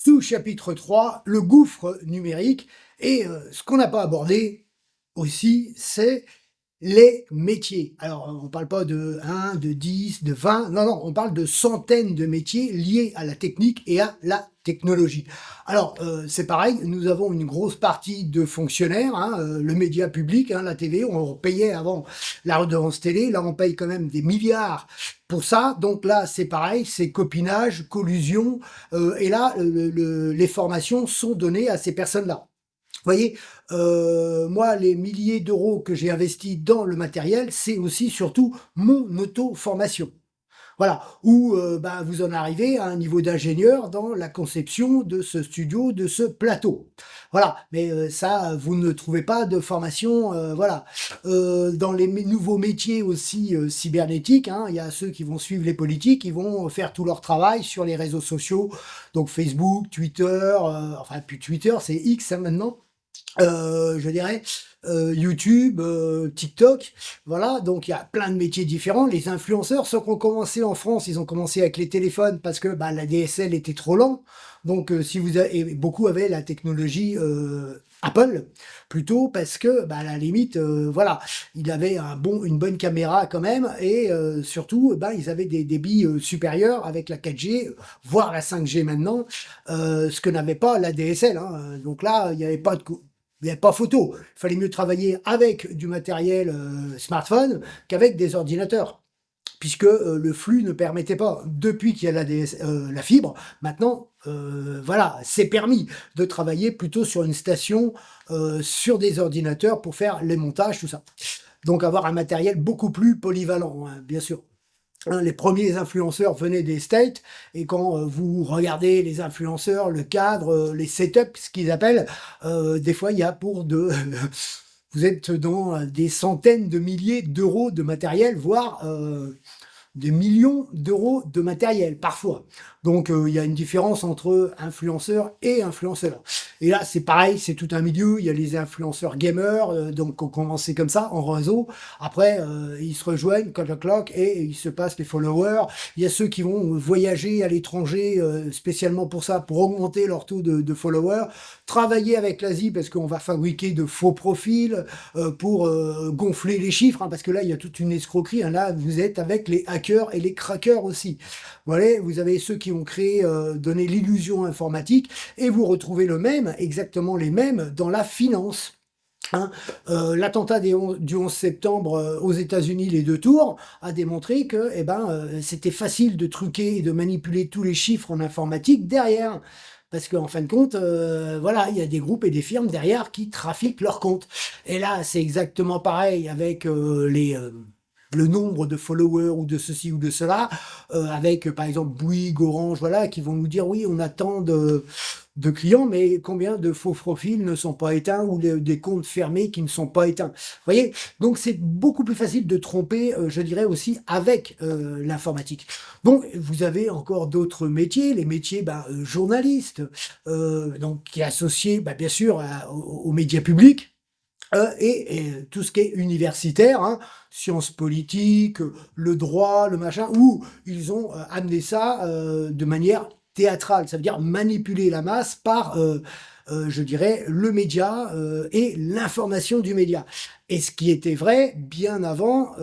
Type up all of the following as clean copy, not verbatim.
Sous-chapitre 3, le gouffre numérique. Et ce qu'on n'a pas abordé aussi, c'est les métiers. Alors, on ne parle pas de 1, de 10, de 20, non, non, on parle de centaines de métiers liés à la technique et à la technologie. Alors, c'est pareil, nous avons une grosse partie de fonctionnaires, hein, le média public, hein, la TV, on payait avant la redevance télé, là on paye quand même des milliards pour ça, donc là c'est pareil, c'est copinage, collusion, et là les formations sont données à ces personnes-là. Vous voyez, moi, les milliers d'euros que j'ai investis dans le matériel, c'est aussi surtout mon auto-formation. Voilà, où bah, vous en arrivez à un niveau d'ingénieur dans la conception de ce studio, de ce plateau. Voilà, mais ça, vous ne trouvez pas de formation, voilà. Dans les nouveaux métiers aussi cybernétiques, hein, il y a ceux qui vont suivre les politiques, ils vont faire tout leur travail sur les réseaux sociaux, donc Facebook, Twitter, enfin, plus Twitter, c'est X hein, maintenant. Je dirais, YouTube, TikTok, voilà, donc il y a plein de métiers différents. Les influenceurs, ceux qui ont commencé en France, ils ont commencé avec les téléphones parce que bah, la DSL était trop lent. Donc si vous avez, et beaucoup avaient la technologie Apple, plutôt parce que bah, à la limite, voilà, il avait une bonne caméra quand même, et surtout, bah, ils avaient des débits supérieurs avec la 4G, voire la 5G maintenant, ce que n'avait pas la DSL. Hein. Donc là, il n'y avait pas de il n'y avait pas photo. Il fallait mieux travailler avec du matériel smartphone qu'avec des ordinateurs, puisque le flux ne permettait pas. Depuis qu'il y a la fibre, maintenant, voilà, c'est permis de travailler plutôt sur une station, sur des ordinateurs pour faire les montages, tout ça. Donc avoir un matériel beaucoup plus polyvalent, hein, bien sûr. Hein, les premiers influenceurs venaient des States, et quand vous regardez les influenceurs, le cadre, les setups, ce qu'ils appellent, des fois il y a pour de... vous êtes dans des centaines de milliers d'euros de matériel, voire des millions d'euros de matériel, parfois. Donc, il y a une différence entre influenceurs et influenceurs. Et là, c'est pareil, c'est tout un milieu. Il y a les influenceurs gamers, donc on commençait comme ça, en réseau. Après, ils se rejoignent, cloc, et ils se passent les followers. Il y a ceux qui vont voyager à l'étranger, spécialement pour ça, pour augmenter leur taux de followers. Travailler avec l'Asie, parce qu'on va fabriquer de faux profils, pour gonfler les chiffres, hein, parce que là, il y a toute une escroquerie. Hein. Là, vous êtes avec les hackers et les crackers aussi. Voilà, vous avez ceux qui ont créé, donné l'illusion informatique, et vous retrouvez le même, exactement les mêmes, dans la finance. Hein. L'attentat du 11 septembre aux États-Unis, les 2 tours, a démontré que c'était facile de truquer et de manipuler tous les chiffres en informatique derrière. Parce qu'en fin de compte, voilà, il y a des groupes et des firmes derrière qui trafiquent leurs comptes. Et là, c'est exactement pareil avec le nombre de followers ou de ceci ou de cela, avec par exemple Bouygues, Orange, voilà, qui vont nous dire oui, on attend de clients, mais combien de faux profils ne sont pas éteints, ou des comptes fermés qui ne sont pas éteints. Vous voyez, donc c'est beaucoup plus facile de tromper, je dirais aussi, avec l'informatique. Donc vous avez encore d'autres métiers, les métiers journalistes, donc qui est associé bien sûr aux médias publics. Et tout ce qui est universitaire, hein, sciences politiques, le droit, le machin, où ils ont amené ça de manière théâtrale, ça veut dire manipuler la masse par, je dirais, le média et l'information du média. Et ce qui était vrai bien avant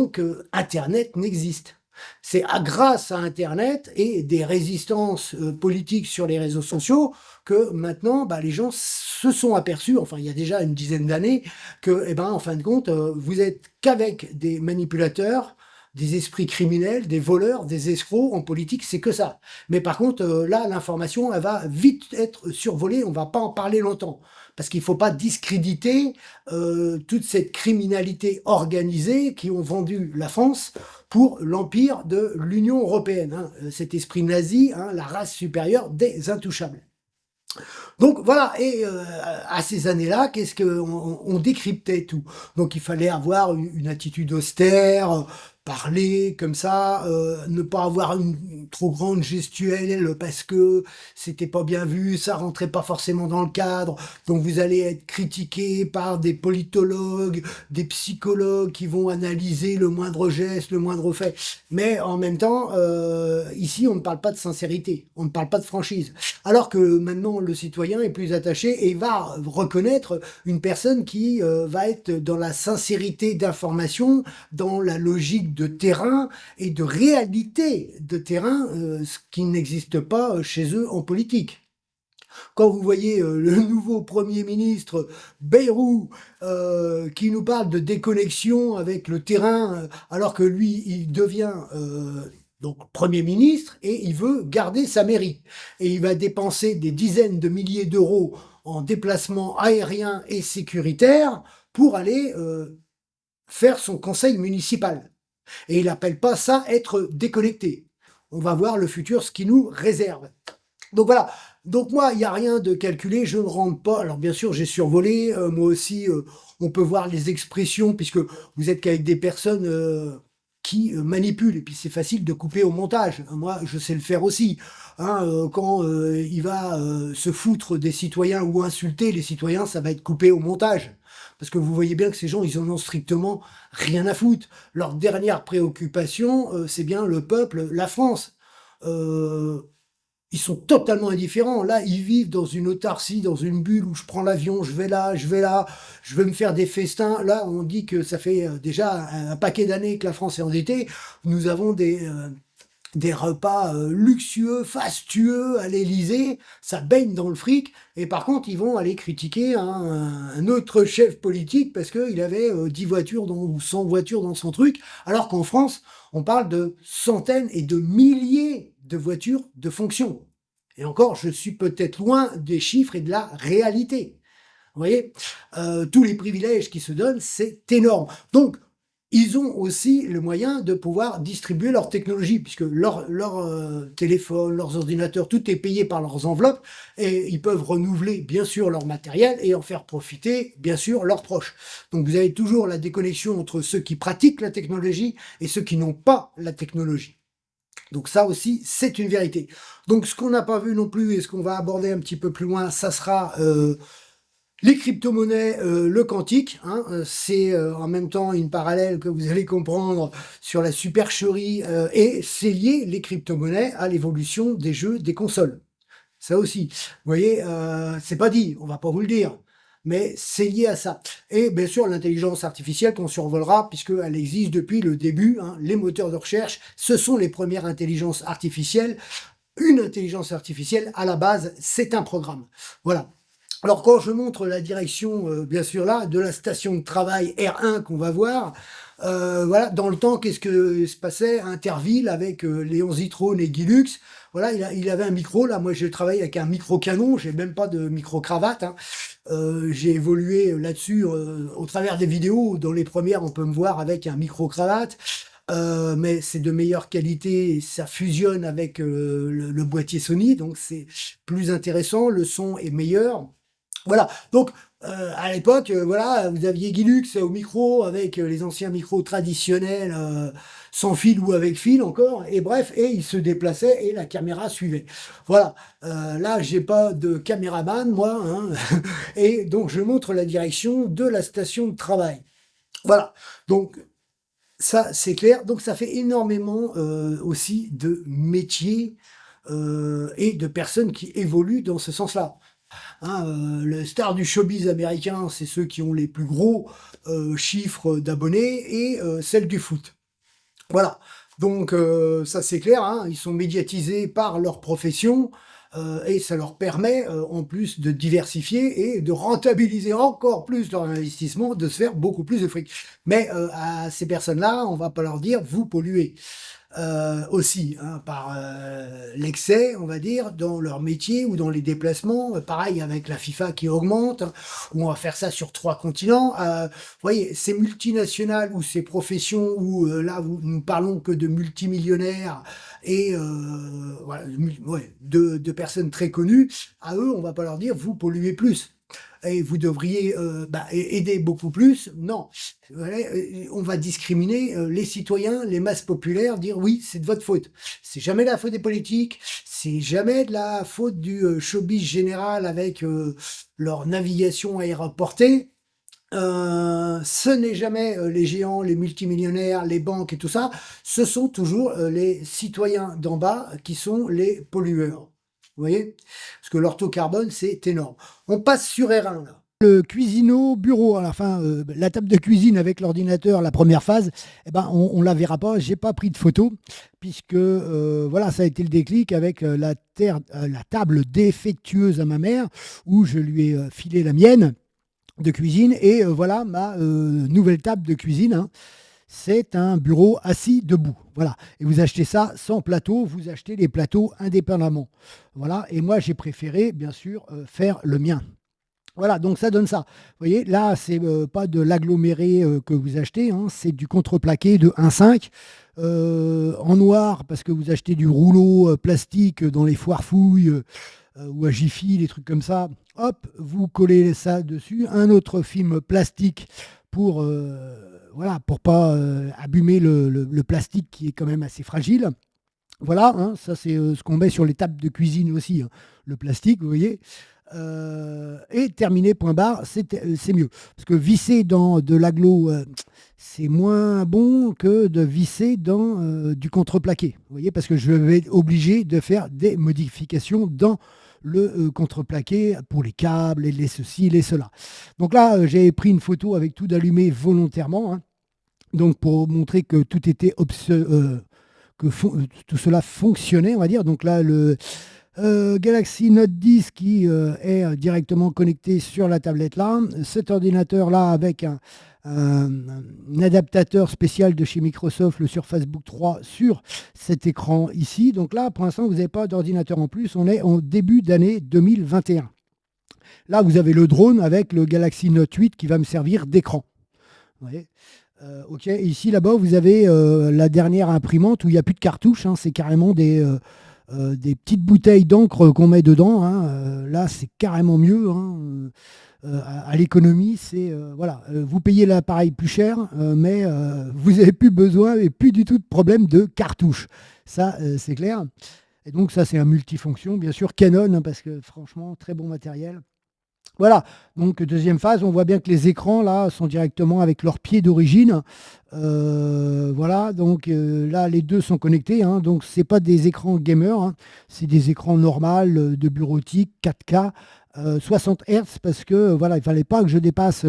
que Internet n'existe. C'est grâce à Internet et des résistances politiques sur les réseaux sociaux que maintenant, les gens se sont aperçus, enfin il y a déjà une dizaine d'années, que, en fin de compte, vous êtes qu'avec des manipulateurs, des esprits criminels, des voleurs, des escrocs en politique, c'est que ça. Mais par contre, là, l'information, elle va vite être survolée, on va pas en parler longtemps. Parce qu'il ne faut pas discréditer toute cette criminalité organisée qui ont vendu la France pour l'empire de l'Union européenne. Hein. Cet esprit nazi, hein, la race supérieure des intouchables. Donc voilà, et à ces années-là, qu'est-ce qu'on on décryptait tout. Donc il fallait avoir une attitude austère, parler comme ça, ne pas avoir une trop grande gestuelle parce que c'était pas bien vu, ça rentrait pas forcément dans le cadre, donc vous allez être critiqué par des politologues, des psychologues qui vont analyser le moindre geste, le moindre fait. Mais en même temps, ici, on ne parle pas de sincérité, on ne parle pas de franchise. Alors que maintenant, le citoyen est plus attaché et va reconnaître une personne qui va être dans la sincérité d'information, dans la logique de terrain et de réalité de terrain, ce qui n'existe pas chez eux en politique. Quand vous voyez le nouveau Premier ministre Bayrou qui nous parle de déconnexion avec le terrain, alors que lui, il devient donc Premier ministre et il veut garder sa mairie. Et il va dépenser des dizaines de milliers d'euros en déplacements aériens et sécuritaires pour aller faire son conseil municipal. Et il n'appelle pas ça être déconnecté. On va voir le futur, ce qui nous réserve. Donc voilà. Donc moi, il n'y a rien de calculé, je ne rentre pas. Alors bien sûr, j'ai survolé. Moi aussi, on peut voir les expressions, puisque vous êtes qu'avec des personnes qui manipulent. Et puis c'est facile de couper au montage. Moi, je sais le faire aussi. Hein, quand il va se foutre des citoyens ou insulter les citoyens, ça va être coupé au montage. Parce que vous voyez bien que ces gens, ils en ont strictement rien à foutre. Leur dernière préoccupation, c'est bien le peuple, la France. Ils sont totalement indifférents. Là, ils vivent dans une autarcie, dans une bulle où je prends l'avion, je vais là, je vais là, je vais me faire des festins. Là, on dit que ça fait déjà un paquet d'années que la France est endettée. Nous avons des repas luxueux, fastueux à l'Élysée, ça baigne dans le fric, et par contre ils vont aller critiquer un autre chef politique parce qu'il avait 10 voitures ou 100 voitures dans son truc, alors qu'en France, on parle de centaines et de milliers de voitures de fonction. Et encore, je suis peut-être loin des chiffres et de la réalité. Vous voyez, tous les privilèges qui se donnent, c'est énorme. Donc, ils ont aussi le moyen de pouvoir distribuer leur technologie, puisque leur téléphone, leurs ordinateurs, tout est payé par leurs enveloppes, et ils peuvent renouveler, bien sûr, leur matériel et en faire profiter, bien sûr, leurs proches. Donc vous avez toujours la déconnexion entre ceux qui pratiquent la technologie et ceux qui n'ont pas la technologie. Donc ça aussi, c'est une vérité. Donc ce qu'on n'a pas vu non plus, et ce qu'on va aborder un petit peu plus loin, ça sera les crypto-monnaies, le quantique, hein, c'est en même temps une parallèle que vous allez comprendre sur la supercherie, et c'est lié, les crypto-monnaies, à l'évolution des jeux, des consoles. Ça aussi. Vous voyez, c'est pas dit, on va pas vous le dire, mais c'est lié à ça. Et bien sûr, l'intelligence artificielle qu'on survolera, puisqu'elle existe depuis le début, hein, les moteurs de recherche, ce sont les premières intelligences artificielles. Une intelligence artificielle, à la base, c'est un programme. Voilà. Alors quand je montre la direction, bien sûr là, de la station de travail R1 qu'on va voir, voilà, dans le temps, qu'est-ce que se passait à Interville avec Léon Zitrone et Guy Lux. Voilà, il avait un micro, là, moi je travaille avec un micro-canon, j'ai même pas de micro-cravate, hein. J'ai évolué là-dessus au travers des vidéos, dans les premières on peut me voir avec un micro-cravate. Mais c'est de meilleure qualité, et ça fusionne avec le boîtier Sony, donc c'est plus intéressant, le son est meilleur. Voilà, donc à l'époque, voilà, vous aviez Guy Lux au micro avec les anciens micros traditionnels, sans fil ou avec fil encore, et bref, et il se déplaçait et la caméra suivait. Voilà, là j'ai pas de caméraman moi, hein, et donc je montre la direction de la station de travail. Voilà, donc ça c'est clair, donc ça fait énormément aussi de métiers et de personnes qui évoluent dans ce sens-là. Hein, les stars du showbiz américain, c'est ceux qui ont les plus gros chiffres d'abonnés et celles du foot. Voilà. Donc ça c'est clair, hein, ils sont médiatisés par leur profession et ça leur permet en plus de diversifier et de rentabiliser encore plus leur investissement, de se faire beaucoup plus de fric. Mais à ces personnes-là, on va pas leur dire vous polluez aussi, hein, par l'excès, on va dire, dans leur métier ou dans les déplacements. Pareil avec la FIFA qui augmente, hein, où on va faire ça sur 3 continents. Vous voyez, ces multinationales ou ces professions où là, nous parlons que de multimillionnaires et voilà, ouais, de personnes très connues, à eux, on va pas leur dire vous polluez plus. et vous devriez aider beaucoup plus. Non, voilà, on va discriminer les citoyens, les masses populaires, dire oui, c'est de votre faute. C'est jamais la faute des politiques, c'est jamais de la faute du showbiz général avec leur navigation aéroportée. Ce n'est jamais les géants, les multimillionnaires, les banques et tout ça. Ce sont toujours les citoyens d'en bas qui sont les pollueurs. Vous voyez? Parce que leur taux carbone, c'est énorme. On passe sur R1 là. Le cuisino bureau, à la fin, la table de cuisine avec l'ordinateur, la première phase, eh ben, on la verra pas. J'ai pas pris de photo puisque voilà, ça a été le déclic avec la table défectueuse à ma mère où je lui ai filé la mienne de cuisine et voilà ma nouvelle table de cuisine, hein. C'est un bureau assis debout, voilà, et vous achetez ça sans plateau, vous achetez les plateaux indépendamment, voilà, et moi j'ai préféré bien sûr faire le mien. Voilà, donc ça donne ça. Vous voyez, là, c'est pas de l'aggloméré que vous achetez, hein, c'est du contreplaqué de 1,5 en noir parce que vous achetez du rouleau plastique dans les foires fouilles ou à Jiffy, des trucs comme ça. Hop, vous collez ça dessus. Un autre film plastique pour voilà, pour pas abîmer le plastique qui est quand même assez fragile. Voilà, hein, ça c'est ce qu'on met sur les tables de cuisine aussi, hein, le plastique, vous voyez. Et terminé, point barre, c'est mieux. Parce que visser dans de l'aglo, c'est moins bon que de visser dans du contreplaqué. Vous voyez, parce que je vais être obligé de faire des modifications dans le contreplaqué pour les câbles et les ceci, les cela. Donc là, j'ai pris une photo avec tout d'allumé volontairement, hein, donc pour montrer que tout était tout cela fonctionnait, on va dire. Donc là, le Galaxy Note 10 qui est directement connecté sur la tablette là. Cet ordinateur là avec un adaptateur spécial de chez Microsoft, le Surface Book 3 sur cet écran ici. Donc là, pour l'instant, vous n'avez pas d'ordinateur en plus. On est en début d'année 2021. Là, vous avez le drone avec le Galaxy Note 8 qui va me servir d'écran. Vous voyez, ok, ici là-bas, vous avez la dernière imprimante où il n'y a plus de cartouches, hein, c'est carrément des petites bouteilles d'encre qu'on met dedans, hein. Là, c'est carrément mieux, hein. À l'économie, c'est voilà, vous payez l'appareil plus cher, mais vous n'avez plus besoin et plus du tout de problème de cartouches. Ça, c'est clair. Et donc, ça, c'est un multifonction, bien sûr, Canon, hein, parce que franchement, très bon matériel. Voilà, donc deuxième phase, on voit bien que les écrans là sont directement avec leur pied d'origine. Voilà, donc là les deux sont connectés, hein, donc c'est pas des écrans gamer, hein, c'est des écrans normaux de bureautique 4K. 60 Hz parce que voilà, il fallait pas que je dépasse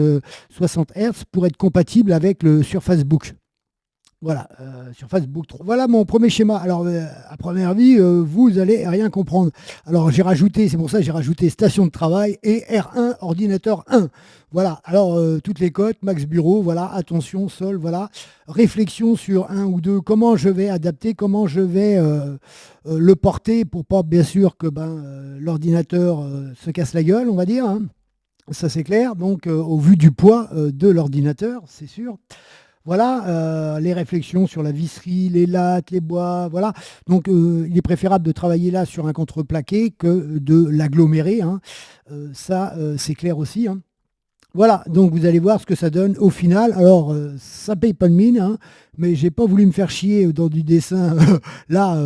60 Hz pour être compatible avec le Surface Book. Voilà, sur Facebook 3. Voilà mon premier schéma. Alors, à première vue, vous allez rien comprendre. Alors, j'ai rajouté, c'est pour ça que j'ai rajouté station de travail et R1, ordinateur 1. Voilà, alors, toutes les cotes, max bureau, voilà, attention, sol, voilà. Réflexion sur un ou deux, comment je vais adapter, comment je vais le porter pour pas, bien sûr, que l'ordinateur se casse la gueule, on va dire, hein. Ça, c'est clair. Donc, au vu du poids de l'ordinateur, c'est sûr. Voilà, les réflexions sur la visserie, les lattes, les bois, voilà. Donc, il est préférable de travailler là sur un contreplaqué que de l'agglomérer, hein. Ça, c'est clair aussi, hein. Voilà, donc vous allez voir ce que ça donne au final. Alors, ça paye pas de mine, hein, mais j'ai pas voulu me faire chier dans du dessin. Là,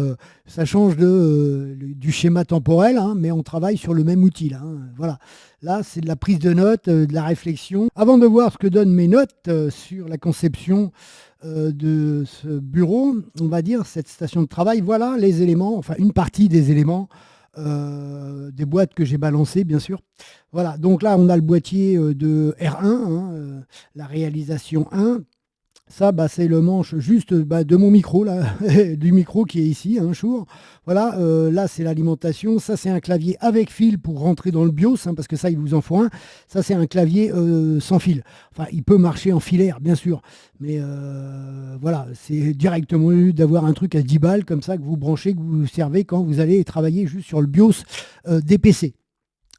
ça change du schéma temporel, hein, mais on travaille sur le même outil, là, hein. Voilà, là, c'est de la prise de notes, de la réflexion. Avant de voir ce que donnent mes notes sur la conception de ce bureau, on va dire, cette station de travail, voilà les éléments, enfin une partie des éléments des boîtes que j'ai balancées, bien sûr. Voilà, donc là, on a le boîtier de R1, hein, la réalisation 1. Ça, c'est le manche juste de mon micro, là, du micro qui est ici, un jour. Voilà, là, c'est l'alimentation. Ça, c'est un clavier avec fil pour rentrer dans le BIOS, hein, parce que ça, il vous en faut un. Ça, c'est un clavier sans fil. Enfin, il peut marcher en filaire, bien sûr. Mais voilà, c'est directement mieux d'avoir un truc à 10 balles, comme ça, que vous branchez, que vous servez quand vous allez travailler juste sur le BIOS des PC.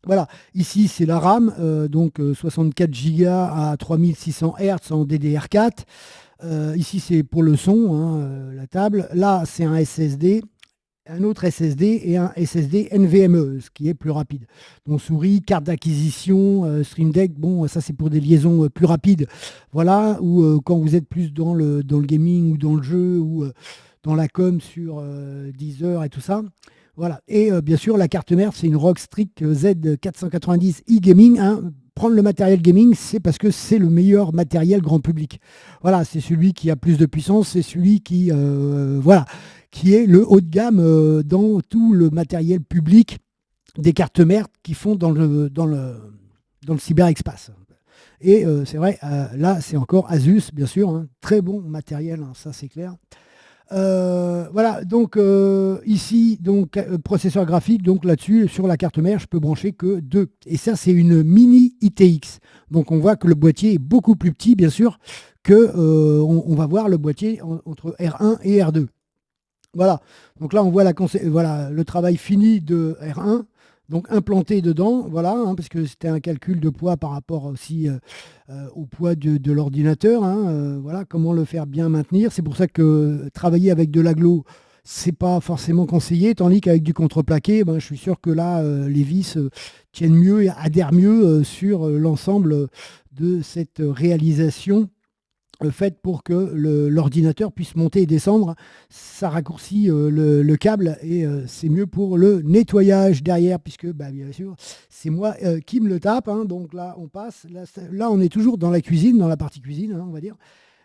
Voilà, ici c'est la RAM, donc 64 Go à 3600 Hz en DDR4. Ici c'est pour le son, hein, la table. Là c'est un SSD. un autre SSD et un SSD NVMe, ce qui est plus rapide. Donc souris, carte d'acquisition, Stream Deck, bon, ça c'est pour des liaisons plus rapides. Voilà, ou quand vous êtes plus dans le gaming ou dans le jeu ou dans la com sur Deezer et tout ça. Voilà. Et bien sûr, la carte mère, c'est une ROG Strix Z490 e-gaming, hein. Prendre le matériel gaming, c'est parce que c'est le meilleur matériel grand public. Voilà, c'est celui qui a plus de puissance, c'est celui voilà, qui est le haut de gamme dans tout le matériel public des cartes mères qui font dans le cyberespace. Et c'est vrai, là, c'est encore Asus, bien sûr, hein. Très bon matériel, hein, ça c'est clair. Voilà, donc ici, donc processeur graphique, donc là-dessus, sur la carte mère, je peux brancher que deux. Et ça, c'est une mini ITX. Donc on voit que le boîtier est beaucoup plus petit, bien sûr, que on va voir le boîtier entre R1 et R2. Voilà, donc là, on voit voilà, le travail fini de R1. Donc implanté dedans, voilà, hein, parce que c'était un calcul de poids par rapport aussi au poids de l'ordinateur, hein, voilà, comment le faire bien maintenir. C'est pour ça que travailler avec de l'aglo, c'est pas forcément conseillé, tandis qu'avec du contreplaqué, ben, je suis sûr que là, les vis tiennent mieux et adhèrent mieux sur l'ensemble de cette réalisation fait pour que l'ordinateur puisse monter et descendre. Ça raccourcit le câble et c'est mieux pour le nettoyage derrière, puisque bah, bien sûr, c'est moi qui me le tape, hein. Donc là, on passe. Là, on est toujours dans la cuisine, dans la partie cuisine, hein, on va dire.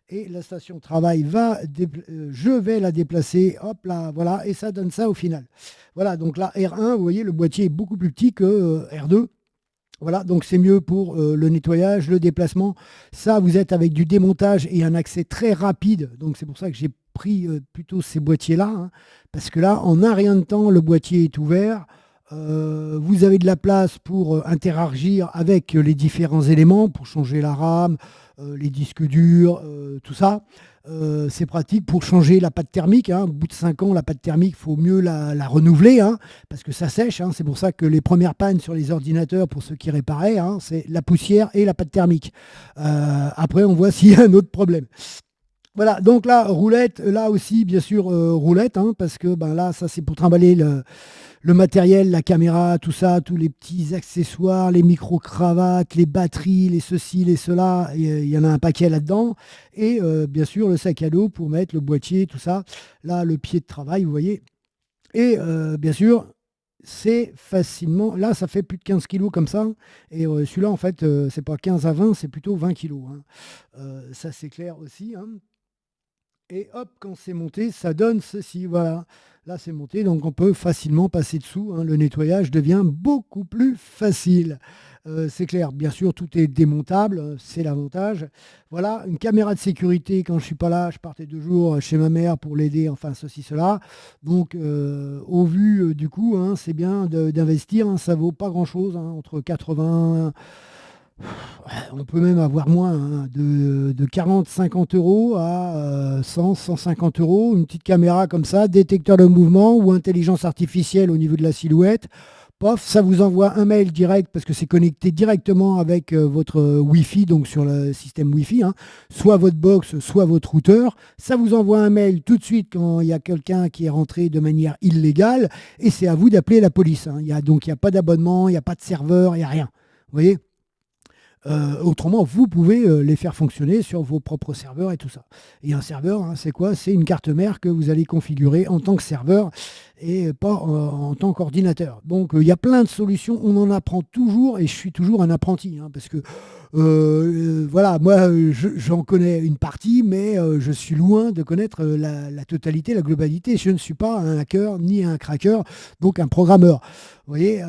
Et la station de travail je vais la déplacer, hop là, voilà, et ça donne ça au final. Voilà, donc là, R1, vous voyez, le boîtier est beaucoup plus petit que R2. Voilà, donc c'est mieux pour le nettoyage, le déplacement. Ça, vous êtes avec du démontage et un accès très rapide. Donc c'est pour ça que j'ai pris plutôt ces boîtiers-là, hein, parce que là, en un rien de temps, le boîtier est ouvert. Vous avez de la place pour interagir avec les différents éléments, pour changer la RAM, les disques durs, tout ça. C'est pratique pour changer la pâte thermique, hein. Au bout de 5 ans, la pâte thermique, il faut mieux la renouveler, hein, parce que ça sèche, hein. C'est pour ça que les premières pannes sur les ordinateurs, pour ceux qui réparaient, hein, c'est la poussière et la pâte thermique. Après, on voit s'il y a un autre problème. Voilà, donc là, roulette, là aussi, bien sûr, roulette, hein, parce que ben, là, ça c'est pour trimballer le matériel, la caméra, tout ça, tous les petits accessoires, les micro-cravates, les batteries, les ceci, les cela, il y en a un paquet là-dedans. Et bien sûr, le sac à dos pour mettre le boîtier, tout ça. Là, le pied de travail, vous voyez. Et bien sûr, c'est facilement. Là, ça fait plus de 15 kilos comme ça. Et celui-là, en fait, c'est pas 15 à 20, c'est plutôt 20 kilos, hein. Ça, c'est clair aussi, hein. Et hop, quand c'est monté, ça donne ceci. Voilà. Là, c'est monté, donc on peut facilement passer dessous, hein. Le nettoyage devient beaucoup plus facile. C'est clair, bien sûr, tout est démontable, c'est l'avantage. Voilà, une caméra de sécurité, quand je ne suis pas là, je partais 2 jours chez ma mère pour l'aider, enfin ceci, cela. Donc, au vu du coup, hein, c'est bien d'investir, hein, ça ne vaut pas grand-chose, hein, entre 80. On peut même avoir moins, hein, de 40-50 euros à 100-150 euros. Une petite caméra comme ça, détecteur de mouvement ou intelligence artificielle au niveau de la silhouette. Pof, ça vous envoie un mail direct parce que c'est connecté directement avec votre Wi-Fi, donc sur le système Wi-Fi, hein, soit votre box, soit votre routeur. Ça vous envoie un mail tout de suite quand il y a quelqu'un qui est rentré de manière illégale et c'est à vous d'appeler la police, hein. Donc il n'y a pas d'abonnement, il n'y a pas de serveur, il n'y a rien. Vous voyez ? Autrement, vous pouvez les faire fonctionner sur vos propres serveurs et tout ça. Et un serveur, hein, c'est quoi? C'est une carte mère que vous allez configurer en tant que serveur et pas en tant qu'ordinateur. Donc, il y a plein de solutions. On en apprend toujours et je suis toujours un apprenti, hein, parce que voilà, moi, j'en connais une partie, mais je suis loin de connaître la totalité, la globalité. Je ne suis pas un hacker ni un cracker, donc un programmeur. Vous voyez,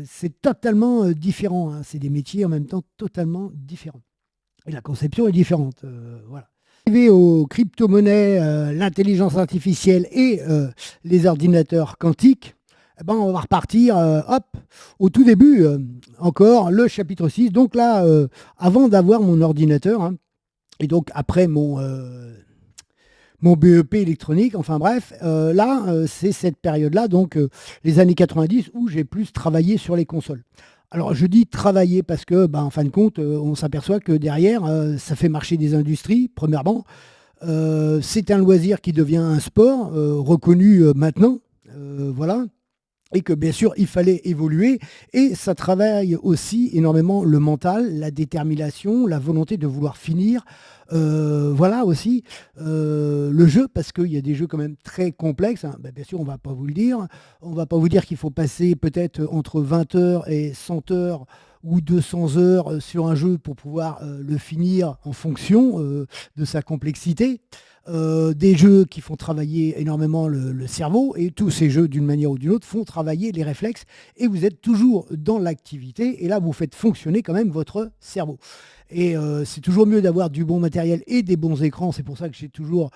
c'est totalement différent, hein. C'est des métiers en même temps totalement différents. Et la conception est différente. Voilà. Arrivé aux crypto-monnaies, l'intelligence artificielle et les ordinateurs quantiques, eh ben, on va repartir hop, au tout début, encore le chapitre 6. Donc là, avant d'avoir mon ordinateur, hein, et donc après mon BEP électronique, enfin bref, là, c'est cette période-là, donc les années 90, où j'ai plus travaillé sur les consoles. Alors je dis travailler parce que, bah, en fin de compte, on s'aperçoit que derrière, ça fait marcher des industries, premièrement. C'est un loisir qui devient un sport reconnu maintenant. voilà. Et que bien sûr, il fallait évoluer. Et ça travaille aussi énormément le mental, la détermination, la volonté de vouloir finir. Voilà aussi le jeu, parce qu'il y a des jeux quand même très complexes, hein. Ben, bien sûr, on ne va pas vous le dire. On ne va pas vous dire qu'il faut passer peut-être entre 20 heures et 100 heures ou 200 heures sur un jeu pour pouvoir le finir en fonction de sa complexité. Des jeux qui font travailler énormément le cerveau, et tous ces jeux, d'une manière ou d'une autre, font travailler les réflexes, et vous êtes toujours dans l'activité, et là, vous faites fonctionner quand même votre cerveau. Et c'est toujours mieux d'avoir du bon matériel et des bons écrans. C'est pour ça que j'ai toujours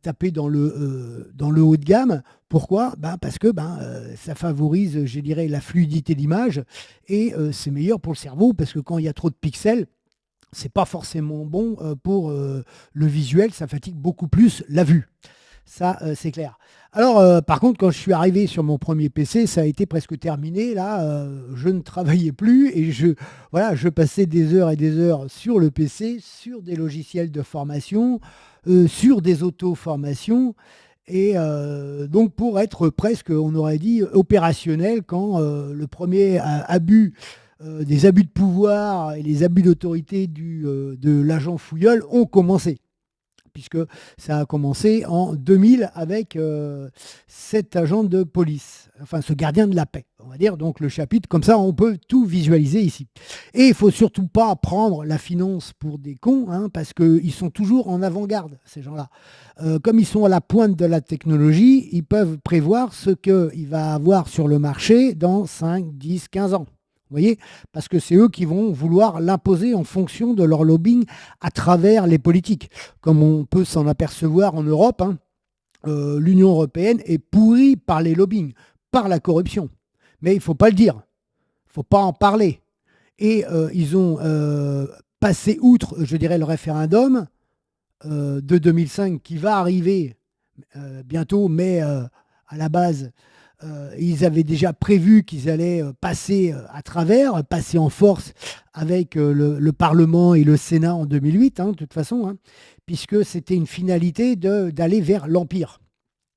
tapé dans le haut de gamme. Pourquoi? Ben, parce que ça favorise, je dirais, la fluidité d'image, et c'est meilleur pour le cerveau, parce que quand il y a trop de pixels, c'est pas forcément bon pour le visuel, ça fatigue beaucoup plus la vue. Ça, c'est clair. Alors, par contre, quand je suis arrivé sur mon premier PC, ça a été presque terminé. Là, je ne travaillais plus, et voilà, je passais des heures et des heures sur le PC, sur des logiciels de formation, sur des auto-formations. Et donc, pour être presque, on aurait dit, opérationnel quand le premier abus des abus de pouvoir et les abus d'autorité de l'agent Fouilleul ont commencé, puisque ça a commencé en 2000 avec cet agent de police, enfin ce gardien de la paix, on va dire. Donc le chapitre, comme ça, on peut tout visualiser ici. Et il ne faut surtout pas prendre la finance pour des cons, hein, parce qu'ils sont toujours en avant-garde, ces gens-là. Comme ils sont à la pointe de la technologie, ils peuvent prévoir ce qu'il va avoir sur le marché dans 5, 10, 15 ans. Vous voyez? Parce que c'est eux qui vont vouloir l'imposer en fonction de leur lobbying à travers les politiques. Comme on peut s'en apercevoir en Europe, hein, l'Union européenne est pourrie par les lobbyings, par la corruption. Mais il ne faut pas le dire, il ne faut pas en parler. Et ils ont passé outre, je dirais, le référendum de 2005 qui va arriver bientôt, mais à la base, ils avaient déjà prévu qu'ils allaient passer à travers, passer en force avec le Parlement et le Sénat en 2008, hein, de toute façon, hein, puisque c'était une finalité d'aller vers l'Empire.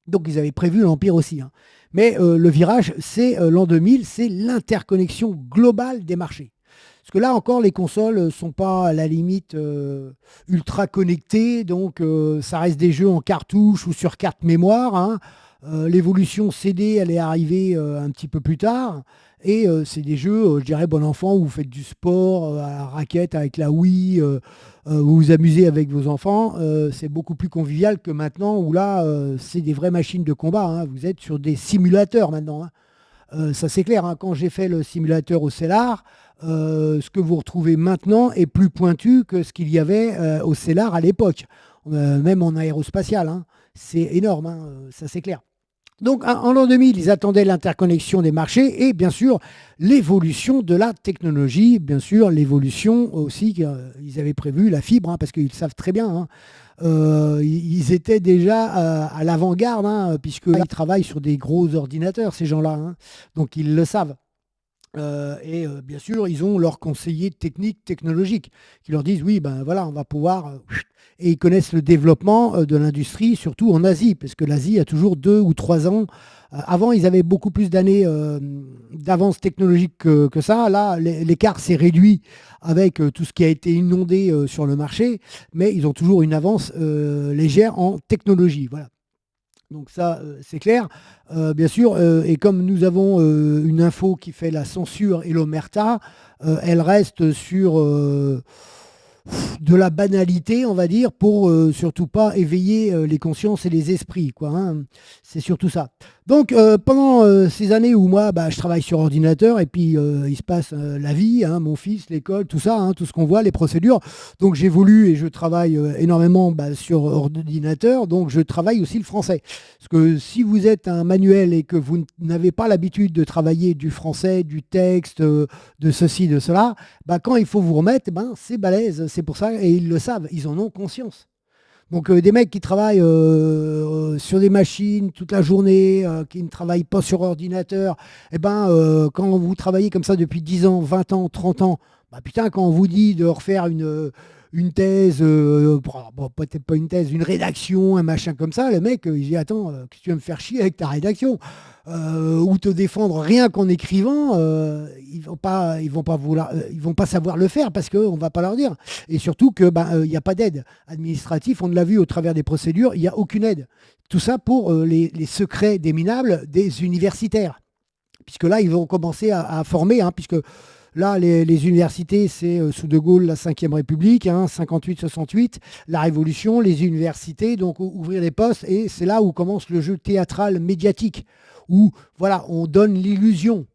Donc ils avaient prévu l'Empire aussi, hein. Mais le virage, c'est l'an 2000, c'est l'interconnexion globale des marchés. Parce que là encore, les consoles ne sont pas à la limite ultra connectées, donc ça reste des jeux en cartouche ou sur carte mémoire, hein. L'évolution CD, elle est arrivée un petit peu plus tard. Et c'est des jeux, je dirais, bon enfant, où vous faites du sport à la raquette avec la Wii, vous vous amusez avec vos enfants. C'est beaucoup plus convivial que maintenant, où là, c'est des vraies machines de combat, hein. Vous êtes sur des simulateurs maintenant, hein. Ça, c'est clair, hein. Quand j'ai fait le simulateur au Cellar, ce que vous retrouvez maintenant est plus pointu que ce qu'il y avait au Cellar à l'époque, même en aérospatial, hein. C'est énorme, hein, ça c'est clair. Donc en l'an 2000, ils attendaient l'interconnexion des marchés et bien sûr l'évolution de la technologie, bien sûr l'évolution aussi, ils avaient prévu la fibre, hein, parce qu'ils savent très bien, hein. Ils étaient déjà à l'avant-garde, hein, puisqu'ils travaillent sur des gros ordinateurs, ces gens-là, hein. Donc ils le savent. Et bien sûr, ils ont leurs conseillers techniques, technologiques, qui leur disent oui, ben voilà, on va pouvoir. Et ils connaissent le développement de l'industrie, surtout en Asie, parce que l'Asie a toujours 2 ou 3 ans. Avant, ils avaient beaucoup plus d'années d'avance technologique que ça. Là, l'écart s'est réduit avec tout ce qui a été inondé sur le marché, mais ils ont toujours une avance légère en technologie. Voilà. Donc ça, c'est clair. Bien sûr, et comme nous avons une info qui fait la censure et l'omerta, elle reste sur de la banalité, on va dire, pour surtout pas éveiller les consciences et les esprits, quoi, hein. C'est surtout ça. Donc, pendant ces années où moi, je travaille sur ordinateur, et puis il se passe la vie, hein, mon fils, l'école, tout ça, hein, tout ce qu'on voit, les procédures. Donc, j'évolue et je travaille énormément sur ordinateur. Donc, je travaille aussi le français. Parce que si vous êtes un manuel et que vous n'avez pas l'habitude de travailler du français, du texte, de ceci, de cela, quand il faut vous remettre, c'est balèze. C'est pour ça, et ils le savent, ils en ont conscience. Donc des mecs qui travaillent sur des machines toute la journée, qui ne travaillent pas sur ordinateur, quand vous travaillez comme ça depuis 10 ans, 20 ans, 30 ans, putain, quand on vous dit de refaire une thèse, bon, peut-être pas une thèse, une rédaction, un machin comme ça, le mec, il dit, attends, qu'est-ce que tu vas me faire chier avec ta rédaction? Ou te défendre rien qu'en écrivant, ils vont pas vouloir, ils vont pas savoir le faire parce qu'on va pas leur dire. Et surtout que il n'y a pas d'aide administrative. On l'a vu au travers des procédures, il n'y a aucune aide. Tout ça pour les secrets déminables des universitaires. Puisque là, ils vont commencer à former, hein, puisque là, les universités, c'est sous De Gaulle, la Ve République, hein, 58-68, la Révolution, les universités, donc ouvrir les postes, et c'est là où commence le jeu théâtral médiatique, où voilà, on donne l'illusion.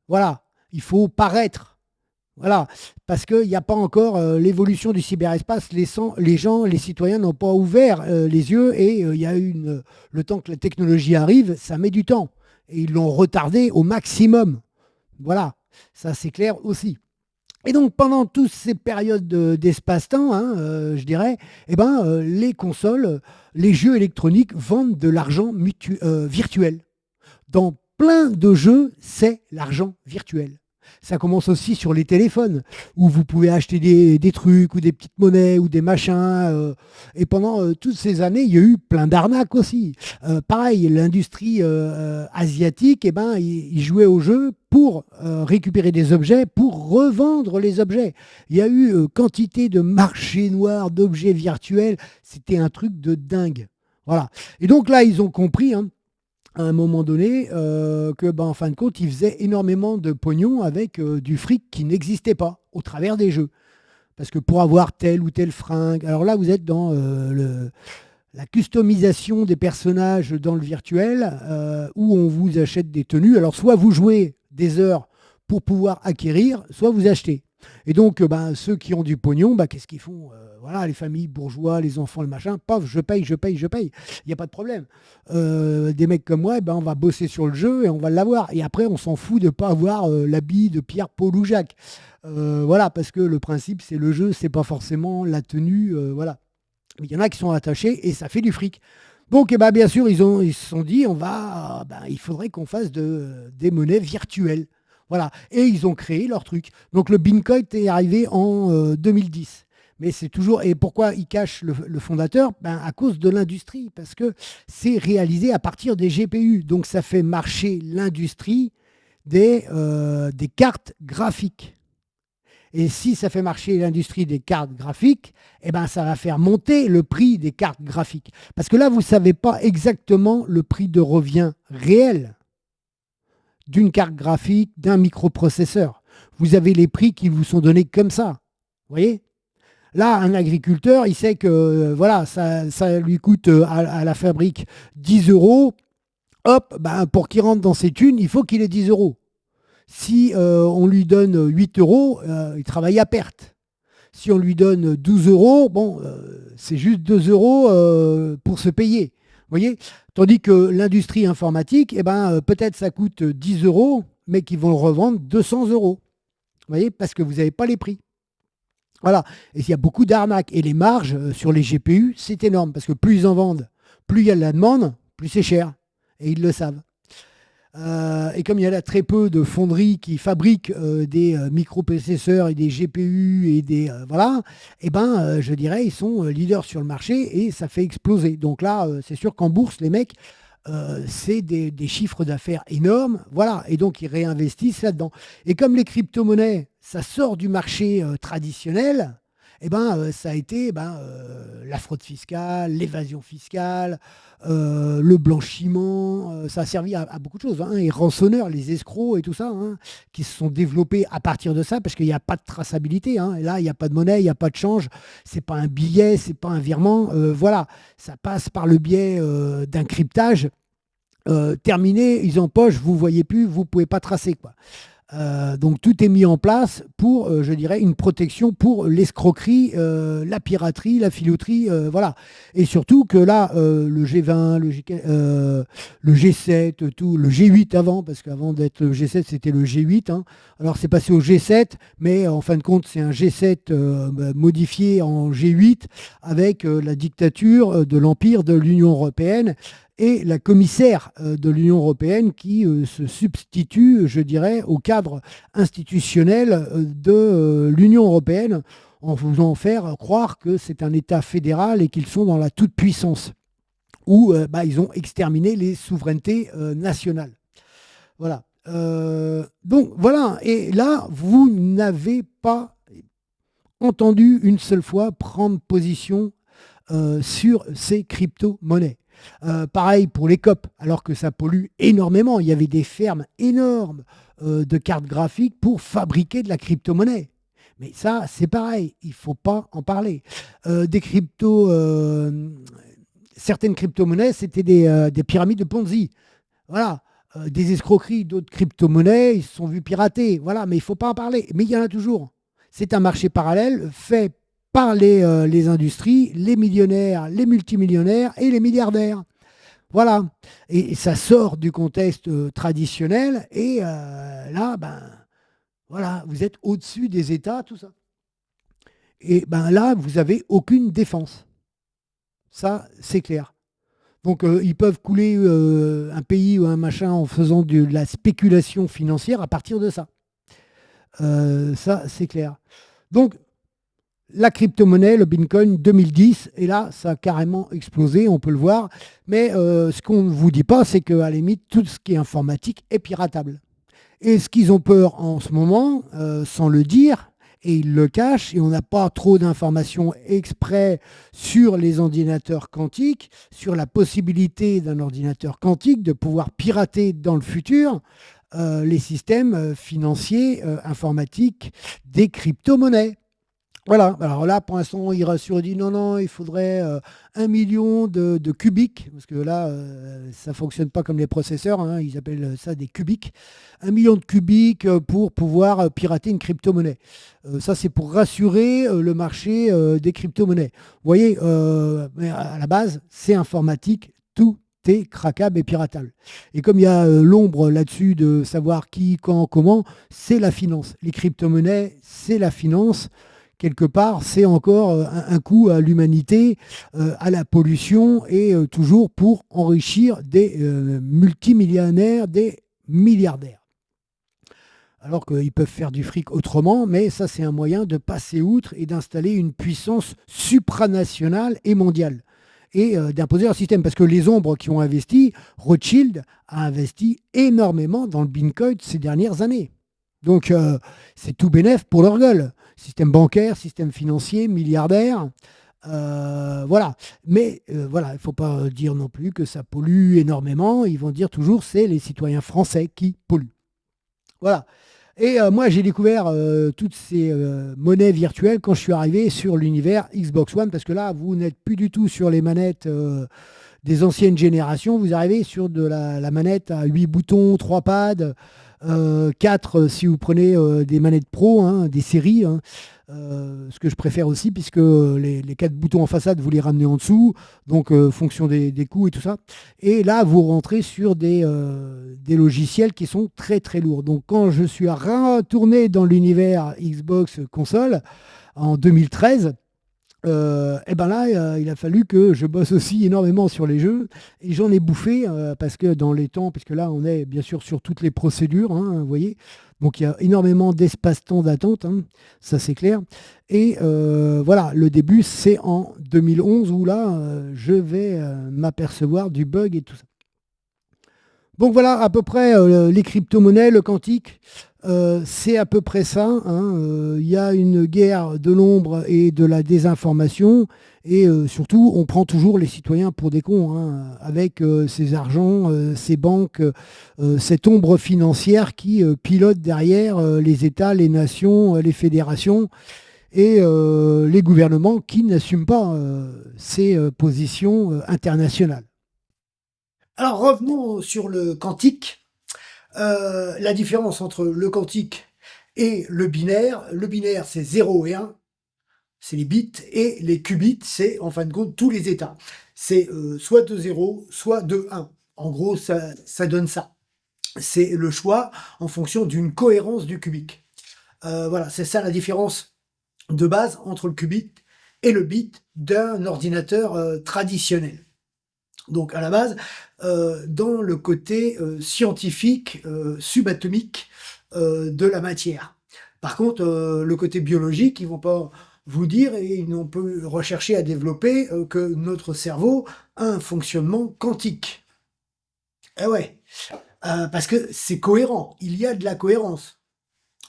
Voilà, il faut paraître. Voilà, parce qu'il n'y a pas encore l'évolution du cyberespace. Les gens, les citoyens n'ont pas ouvert les yeux et il y a le temps que la technologie arrive, ça met du temps. Et ils l'ont retardé au maximum. Voilà, ça c'est clair aussi. Et donc pendant toutes ces périodes d'espace-temps, hein, je dirais, les consoles, les jeux électroniques vendent de l'argent virtuel. Dans plein de jeux, c'est l'argent virtuel. Ça commence aussi sur les téléphones, où vous pouvez acheter des trucs ou des petites monnaies ou des machins. Et pendant toutes ces années, il y a eu plein d'arnaques aussi. Pareil, l'industrie asiatique, ils jouaient au jeu pour récupérer des objets, pour revendre les objets. Il y a eu quantité de marchés noirs d'objets virtuels. C'était un truc de dingue. Voilà. Et donc là, ils ont compris, hein, à un moment donné, en fin de compte, ils faisaient énormément de pognon avec du fric qui n'existait pas au travers des jeux. Parce que pour avoir telle ou telle fringue, alors là, vous êtes dans la customisation des personnages dans le virtuel, où on vous achète des tenues. Alors, soit vous jouez des heures pour pouvoir acquérir, soit vous achetez. Et donc, ceux qui ont du pognon, qu'est-ce qu'ils font? Voilà, les familles bourgeois, les enfants, le machin, paf, je paye. Il n'y a pas de problème. Des mecs comme moi, on va bosser sur le jeu et on va l'avoir. Et après, on s'en fout de ne pas avoir l'habit de Pierre, Paul ou Jacques. Voilà, parce que le principe, c'est le jeu, c'est pas forcément la tenue. Voilà. Mais il y en a qui sont attachés et ça fait du fric. Donc, bien sûr, ils se sont dit, il faudrait qu'on fasse des monnaies virtuelles. Voilà. Et ils ont créé leur truc. Donc le Bitcoin est arrivé en 2010. Mais c'est toujours. Et pourquoi ils cachent le fondateur? À cause de l'industrie. Parce que c'est réalisé à partir des GPU. Donc ça fait marcher l'industrie des cartes graphiques. Et si ça fait marcher l'industrie des cartes graphiques, ça va faire monter le prix des cartes graphiques. Parce que là, vous ne savez pas exactement le prix de revient réel d'une carte graphique, d'un microprocesseur. Vous avez les prix qui vous sont donnés comme ça. Vous voyez? Là, un agriculteur, il sait que ça lui coûte à la fabrique 10 euros. Hop, pour qu'il rentre dans ses thunes, il faut qu'il ait 10 euros. Si on lui donne 8 euros, il travaille à perte. Si on lui donne 12 euros, c'est juste 2 euros pour se payer. Vous voyez? Tandis que l'industrie informatique, peut-être ça coûte 10 euros, mais qu'ils vont le revendre 200 euros. Vous voyez? Parce que vous n'avez pas les prix. Voilà. Et il y a beaucoup d'arnaques. Et les marges sur les GPU, c'est énorme. Parce que plus ils en vendent, plus il y a de la demande, plus c'est cher. Et ils le savent. Et comme il y a là très peu de fonderies qui fabriquent des microprocesseurs et des GPU et des je dirais ils sont leaders sur le marché et ça fait exploser. Donc là, c'est sûr qu'en bourse, les mecs, c'est des chiffres d'affaires énormes, voilà. Et donc ils réinvestissent là-dedans. Et comme les crypto-monnaies, ça sort du marché traditionnel. Ça a été la fraude fiscale, l'évasion fiscale, le blanchiment. Ça a servi à beaucoup de choses. Hein, les rançonneurs, les escrocs et tout ça, hein, qui se sont développés à partir de ça, parce qu'il n'y a pas de traçabilité. Hein, et là, il n'y a pas de monnaie, il n'y a pas de change. C'est pas un billet, c'est pas un virement. Voilà, ça passe par le biais d'un cryptage. Terminé, ils empochent, vous ne voyez plus, vous ne pouvez pas tracer, quoi. Donc tout est mis en place pour, je dirais, une protection pour l'escroquerie, la piraterie, la filouterie, voilà. Et surtout que là, le G20, le G7, tout, le G8 avant, parce qu'avant d'être le G7, c'était le G8. Hein. Alors c'est passé au G7, mais en fin de compte, c'est un G7 modifié en G8 avec la dictature de l'empire de l'Union européenne et la commissaire de l'Union européenne qui se substitue, je dirais, au cadre institutionnel de l'Union européenne en voulant faire croire que c'est un État fédéral et qu'ils sont dans la toute-puissance, où ils ont exterminé les souverainetés nationales. Voilà. Donc voilà, et là, vous n'avez pas entendu une seule fois prendre position sur ces crypto-monnaies. Pareil pour les COP, alors que ça pollue énormément. Il y avait des fermes énormes de cartes graphiques pour fabriquer de la crypto-monnaie. Mais ça, c'est pareil, il ne faut pas en parler. Des cryptos, certaines crypto-monnaies, c'était des pyramides de Ponzi. Voilà. Des escroqueries d'autres crypto-monnaies, ils se sont vus pirater. Voilà, mais il ne faut pas en parler. Mais il y en a toujours. C'est un marché parallèle fait par les industries, les millionnaires, les multimillionnaires et les milliardaires. Voilà. Et ça sort du contexte traditionnel. Et là, voilà, vous êtes au-dessus des États, tout ça. Et là, vous n'avez aucune défense. Ça, c'est clair. Donc, ils peuvent couler un pays ou un machin en faisant de la spéculation financière à partir de ça. Ça, c'est clair. Donc, la crypto-monnaie, le Bitcoin 2010, et là, ça a carrément explosé, on peut le voir. Mais ce qu'on ne vous dit pas, c'est qu'à la limite, tout ce qui est informatique est piratable. Et ce qu'ils ont peur en ce moment, sans le dire, et ils le cachent, et on n'a pas trop d'informations exprès sur les ordinateurs quantiques, sur la possibilité d'un ordinateur quantique de pouvoir pirater dans le futur les systèmes financiers, informatiques des crypto-monnaies. Voilà, alors là, pour l'instant, il rassure, il dit non, non, il faudrait 1 million de cubiques, parce que là, ça ne fonctionne pas comme les processeurs, hein, ils appellent ça des cubiques. 1 million de cubiques pour pouvoir pirater une crypto-monnaie. Ça, c'est pour rassurer le marché des crypto-monnaies. Vous voyez, mais à la base, c'est informatique, tout est craquable et piratable. Et comme il y a l'ombre là-dessus de savoir qui, quand, comment, c'est la finance. Les crypto-monnaies, c'est la finance quelque part, c'est encore un coût à l'humanité, à la pollution et toujours pour enrichir des multimillionnaires, des milliardaires. Alors qu'ils peuvent faire du fric autrement, mais ça c'est un moyen de passer outre et d'installer une puissance supranationale et mondiale et d'imposer leur système. Parce que les ombres qui ont investi, Rothschild a investi énormément dans le Bitcoin ces dernières années. Donc c'est tout bénef pour leur gueule. Système bancaire, système financier, milliardaire. Voilà. Mais voilà, il ne faut pas dire non plus que ça pollue énormément. Ils vont dire toujours c'est les citoyens français qui polluent. Voilà. Et moi, j'ai découvert toutes ces monnaies virtuelles quand je suis arrivé sur l'univers Xbox One, parce que là, vous n'êtes plus du tout sur les manettes des anciennes générations. Vous arrivez sur de la manette à 8 boutons, 3 pads. 4 si vous prenez des manettes pro, hein, des séries, hein, ce que je préfère aussi, puisque les 4 boutons en façade, vous les ramenez en dessous, donc fonction des coûts et tout ça. Et là, vous rentrez sur des logiciels qui sont très très lourds. Donc quand je suis retourné dans l'univers Xbox console en 2013, et ben là, il a fallu que je bosse aussi énormément sur les jeux et j'en ai bouffé parce que dans les temps, puisque là on est bien sûr sur toutes les procédures, hein, vous voyez, donc il y a énormément d'espace-temps d'attente, hein, ça c'est clair. Et voilà, le début c'est en 2011 où là je vais m'apercevoir du bug et tout ça. Donc voilà à peu près les crypto-monnaies, le quantique. C'est à peu près ça, hein. Il y a une guerre de l'ombre et de la désinformation. Et surtout, on prend toujours les citoyens pour des cons, hein, avec ces argents, ces banques, cette ombre financière qui pilote derrière les États, les nations, les fédérations et les gouvernements qui n'assument pas ces positions internationales. Alors revenons sur le quantique. La différence entre le quantique et le binaire c'est 0 et 1, c'est les bits, et les qubits, c'est en fin de compte tous les états. C'est soit de 0, soit de 1. En gros, ça donne ça. C'est le choix en fonction d'une cohérence du qubit. Voilà, c'est ça la différence de base entre le qubit et le bit d'un ordinateur traditionnel. Donc à la base, dans le côté scientifique, subatomique de la matière. Par contre, le côté biologique, ils vont pas vous dire, et on peut rechercher à développer, que notre cerveau a un fonctionnement quantique. Eh ouais, parce que c'est cohérent, il y a de la cohérence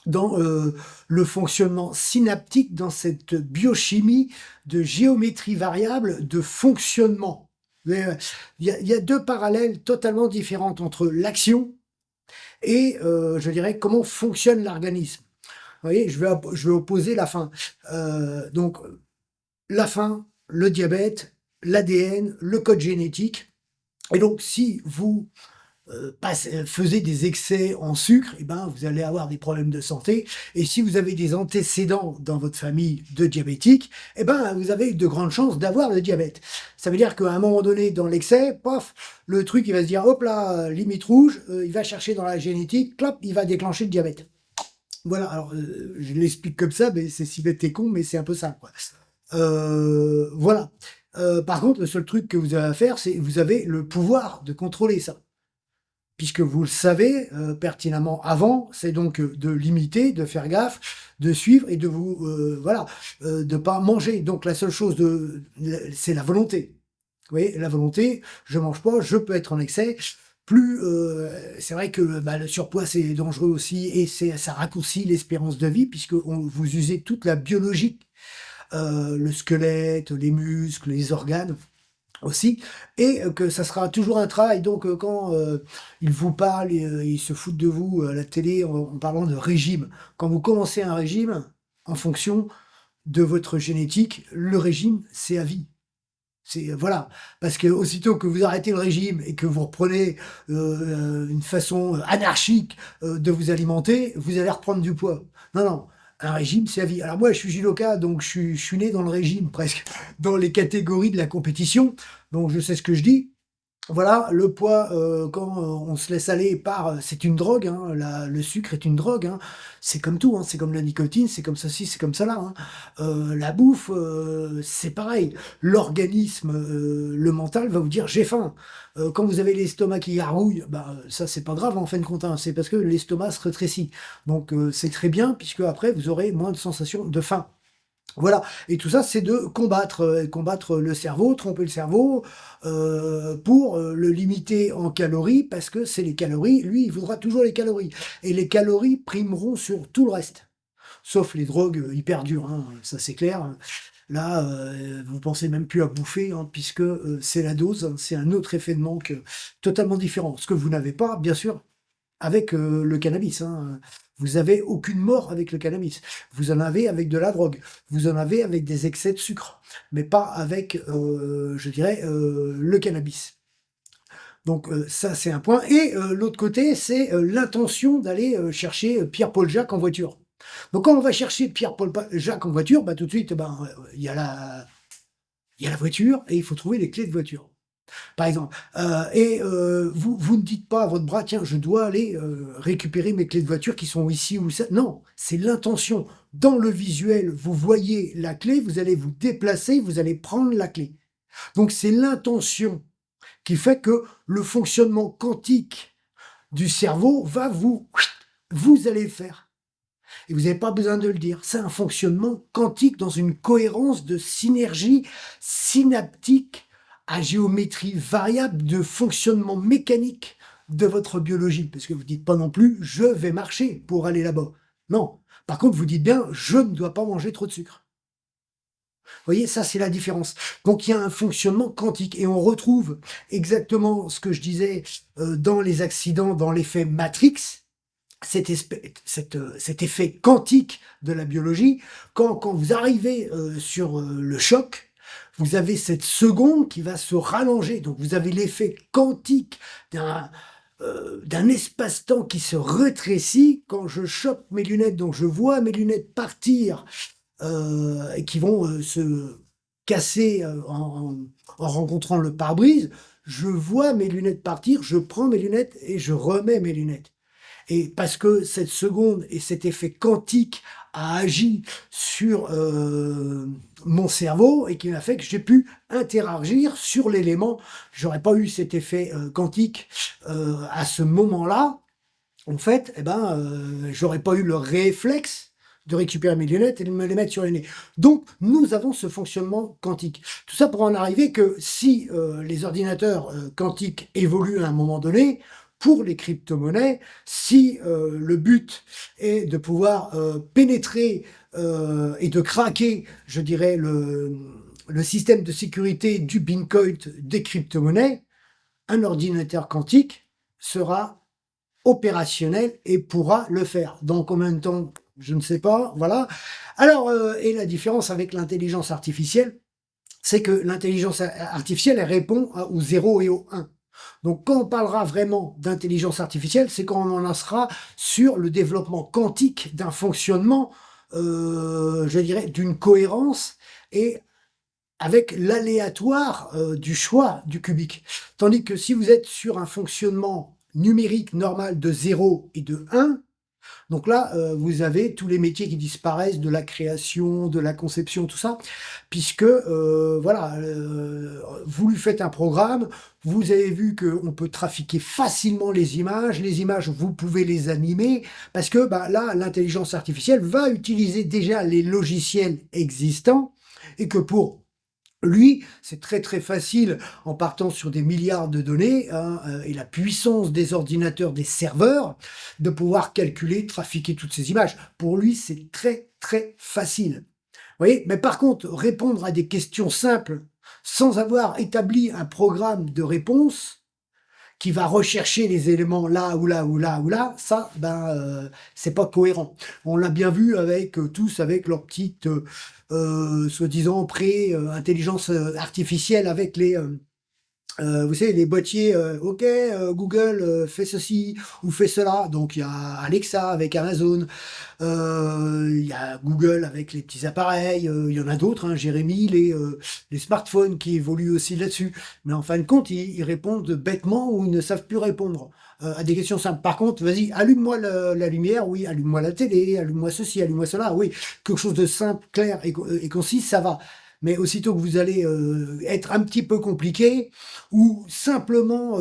dans, le fonctionnement synaptique, dans cette biochimie de géométrie variable de fonctionnement. Mais, il y a 2 parallèles totalement différentes entre l'action et je dirais comment fonctionne l'organisme. Vous voyez? Je vais opposer la faim. Donc la faim, le diabète, l'ADN, le code génétique, et donc si vous faisait des excès en sucre, et ben, vous allez avoir des problèmes de santé. Et si vous avez des antécédents dans votre famille de diabétiques, et ben, vous avez de grandes chances d'avoir le diabète. Ça veut dire qu'à un moment donné, dans l'excès, paf, le truc, il va se dire, hop là, limite rouge, il va chercher dans la génétique, clap, il va déclencher le diabète. Voilà, alors je l'explique comme ça, mais c'est si bête et con, mais c'est un peu ça, quoi. Voilà. Par contre, le seul truc que vous avez à faire, c'est vous avez le pouvoir de contrôler ça, puisque vous le savez pertinemment avant, c'est donc de limiter, de faire gaffe, de suivre et de vous voilà, de pas manger. Donc la seule chose c'est la volonté. Vous voyez, la volonté, je mange pas, je peux être en excès. Plus c'est vrai que le surpoids c'est dangereux aussi et ça raccourcit l'espérance de vie puisque vous usez toute la biologie, le squelette, les muscles, les organes aussi, et que ça sera toujours un travail. Donc quand ils vous parlent et ils se foutent de vous à la télé en parlant de régime, quand vous commencez un régime, en fonction de votre génétique, le régime, c'est à vie. C'est voilà, parce que aussitôt que vous arrêtez le régime et que vous reprenez une façon anarchique de vous alimenter, vous allez reprendre du poids. Non, non, un régime, c'est à vie. Alors moi, je suis judoka, donc je suis né dans le régime presque, dans les catégories de la compétition, donc je sais ce que je dis. Voilà, le poids, quand on se laisse aller c'est une drogue, hein, le sucre est une drogue, hein. C'est comme tout, hein, c'est comme la nicotine, c'est comme ceci, c'est comme cela, hein. La bouffe, c'est pareil. L'organisme, le mental va vous dire: «J'ai faim». Quand vous avez l'estomac qui gargouille, ça c'est pas grave en fin de compte, hein, c'est parce que l'estomac se rétrécit. Donc c'est très bien puisque après vous aurez moins de sensation de faim. Voilà, et tout ça, c'est de combattre le cerveau, tromper le cerveau, pour, le limiter en calories parce que c'est les calories, lui, il voudra toujours les calories et les calories primeront sur tout le reste. Sauf les drogues, hyper dures, hein, ça c'est clair. Là, vous pensez même plus à bouffer, hein, puisque, c'est la dose, hein, c'est un autre effet de manque, totalement différent. Ce que vous n'avez pas, bien sûr, avec le cannabis, hein. Vous avez aucune mort avec le cannabis. Vous en avez avec de la drogue. Vous en avez avec des excès de sucre, mais pas avec, je dirais, le cannabis. Donc ça, c'est un point. Et l'autre côté, c'est l'intention d'aller chercher Pierre-Paul Jacques en voiture. Donc quand on va chercher Pierre-Paul Jacques en voiture, tout de suite, il y a la voiture et il faut trouver les clés de voiture, par exemple. Et vous ne dites pas à votre bras, tiens, je dois aller récupérer mes clés de voiture qui sont ici ou ça. Non, c'est l'intention. Dans le visuel, vous voyez la clé, vous allez vous déplacer, vous allez prendre la clé. Donc c'est l'intention qui fait que le fonctionnement quantique du cerveau va vous allez le faire. Et vous n'avez pas besoin de le dire. C'est un fonctionnement quantique dans une cohérence de synergie synaptique à géométrie variable de fonctionnement mécanique de votre biologie. Parce que vous ne dites pas non plus, je vais marcher pour aller là-bas. Non. Par contre, vous dites bien, je ne dois pas manger trop de sucre. Vous voyez, ça c'est la différence. Donc il y a un fonctionnement quantique et on retrouve exactement ce que je disais dans les accidents, dans l'effet Matrix, cet effet quantique de la biologie. Quand vous arrivez sur le choc, vous avez cette seconde qui va se rallonger. Donc vous avez l'effet quantique d'un espace-temps qui se rétrécit. Quand je chope mes lunettes, donc je vois mes lunettes partir et qui vont se casser en rencontrant le pare-brise, je vois mes lunettes partir, je prends mes lunettes et je remets mes lunettes. Et parce que cette seconde et cet effet quantique a agi sur mon cerveau et qui m'a fait que j'ai pu interagir sur l'élément. J'aurais pas eu cet effet quantique à ce moment-là. En fait, j'aurais pas eu le réflexe de récupérer mes lunettes et de me les mettre sur le nez. Donc, nous avons ce fonctionnement quantique. Tout ça pour en arriver que si les ordinateurs quantiques évoluent à un moment donné, pour les crypto-monnaies, si le but est de pouvoir pénétrer et de craquer, je dirais, le système de sécurité du Bitcoin des crypto-monnaies, un ordinateur quantique sera opérationnel et pourra le faire. Dans combien de temps? Je ne sais pas, voilà. Alors, et la différence avec l'intelligence artificielle, c'est que l'intelligence artificielle, elle répond au 0 et au 1. Donc, quand on parlera vraiment d'intelligence artificielle, c'est quand on en sera sur le développement quantique d'un fonctionnement, je dirais, d'une cohérence et avec l'aléatoire du choix du cubique. Tandis que si vous êtes sur un fonctionnement numérique normal de 0 et de 1, donc là, vous avez tous les métiers qui disparaissent de la création, de la conception, tout ça, puisque voilà, vous lui faites un programme, vous avez vu qu'on peut trafiquer facilement les images, vous pouvez les animer, parce que bah, là, l'intelligence artificielle va utiliser déjà les logiciels existants, et que pour lui, c'est très très facile en partant sur des milliards de données hein, et la puissance des ordinateurs, des serveurs, de pouvoir calculer, trafiquer toutes ces images. Pour lui, c'est très très facile. Vous voyez? Mais par contre, répondre à des questions simples sans avoir établi un programme de réponse, qui va rechercher les éléments là ou là ou là ou là, ça, ben, c'est pas cohérent. On l'a bien vu avec tous, avec leur petite, soi-disant pré-intelligence artificielle, avec les, vous savez, les boîtiers, OK, Google, fais ceci ou fais cela. Donc il y a Alexa avec Amazon, il y a Google avec les petits appareils, il y en a d'autres, hein, Jérémy, les smartphones qui évoluent aussi là-dessus. Mais en fin de compte, ils répondent bêtement ou ils ne savent plus répondre à des questions simples. Par contre, vas-y, allume-moi la lumière, oui, allume-moi la télé, allume-moi ceci, allume-moi cela, oui, quelque chose de simple, clair et concis, ça va. Mais aussitôt que vous allez être un petit peu compliqué, ou simplement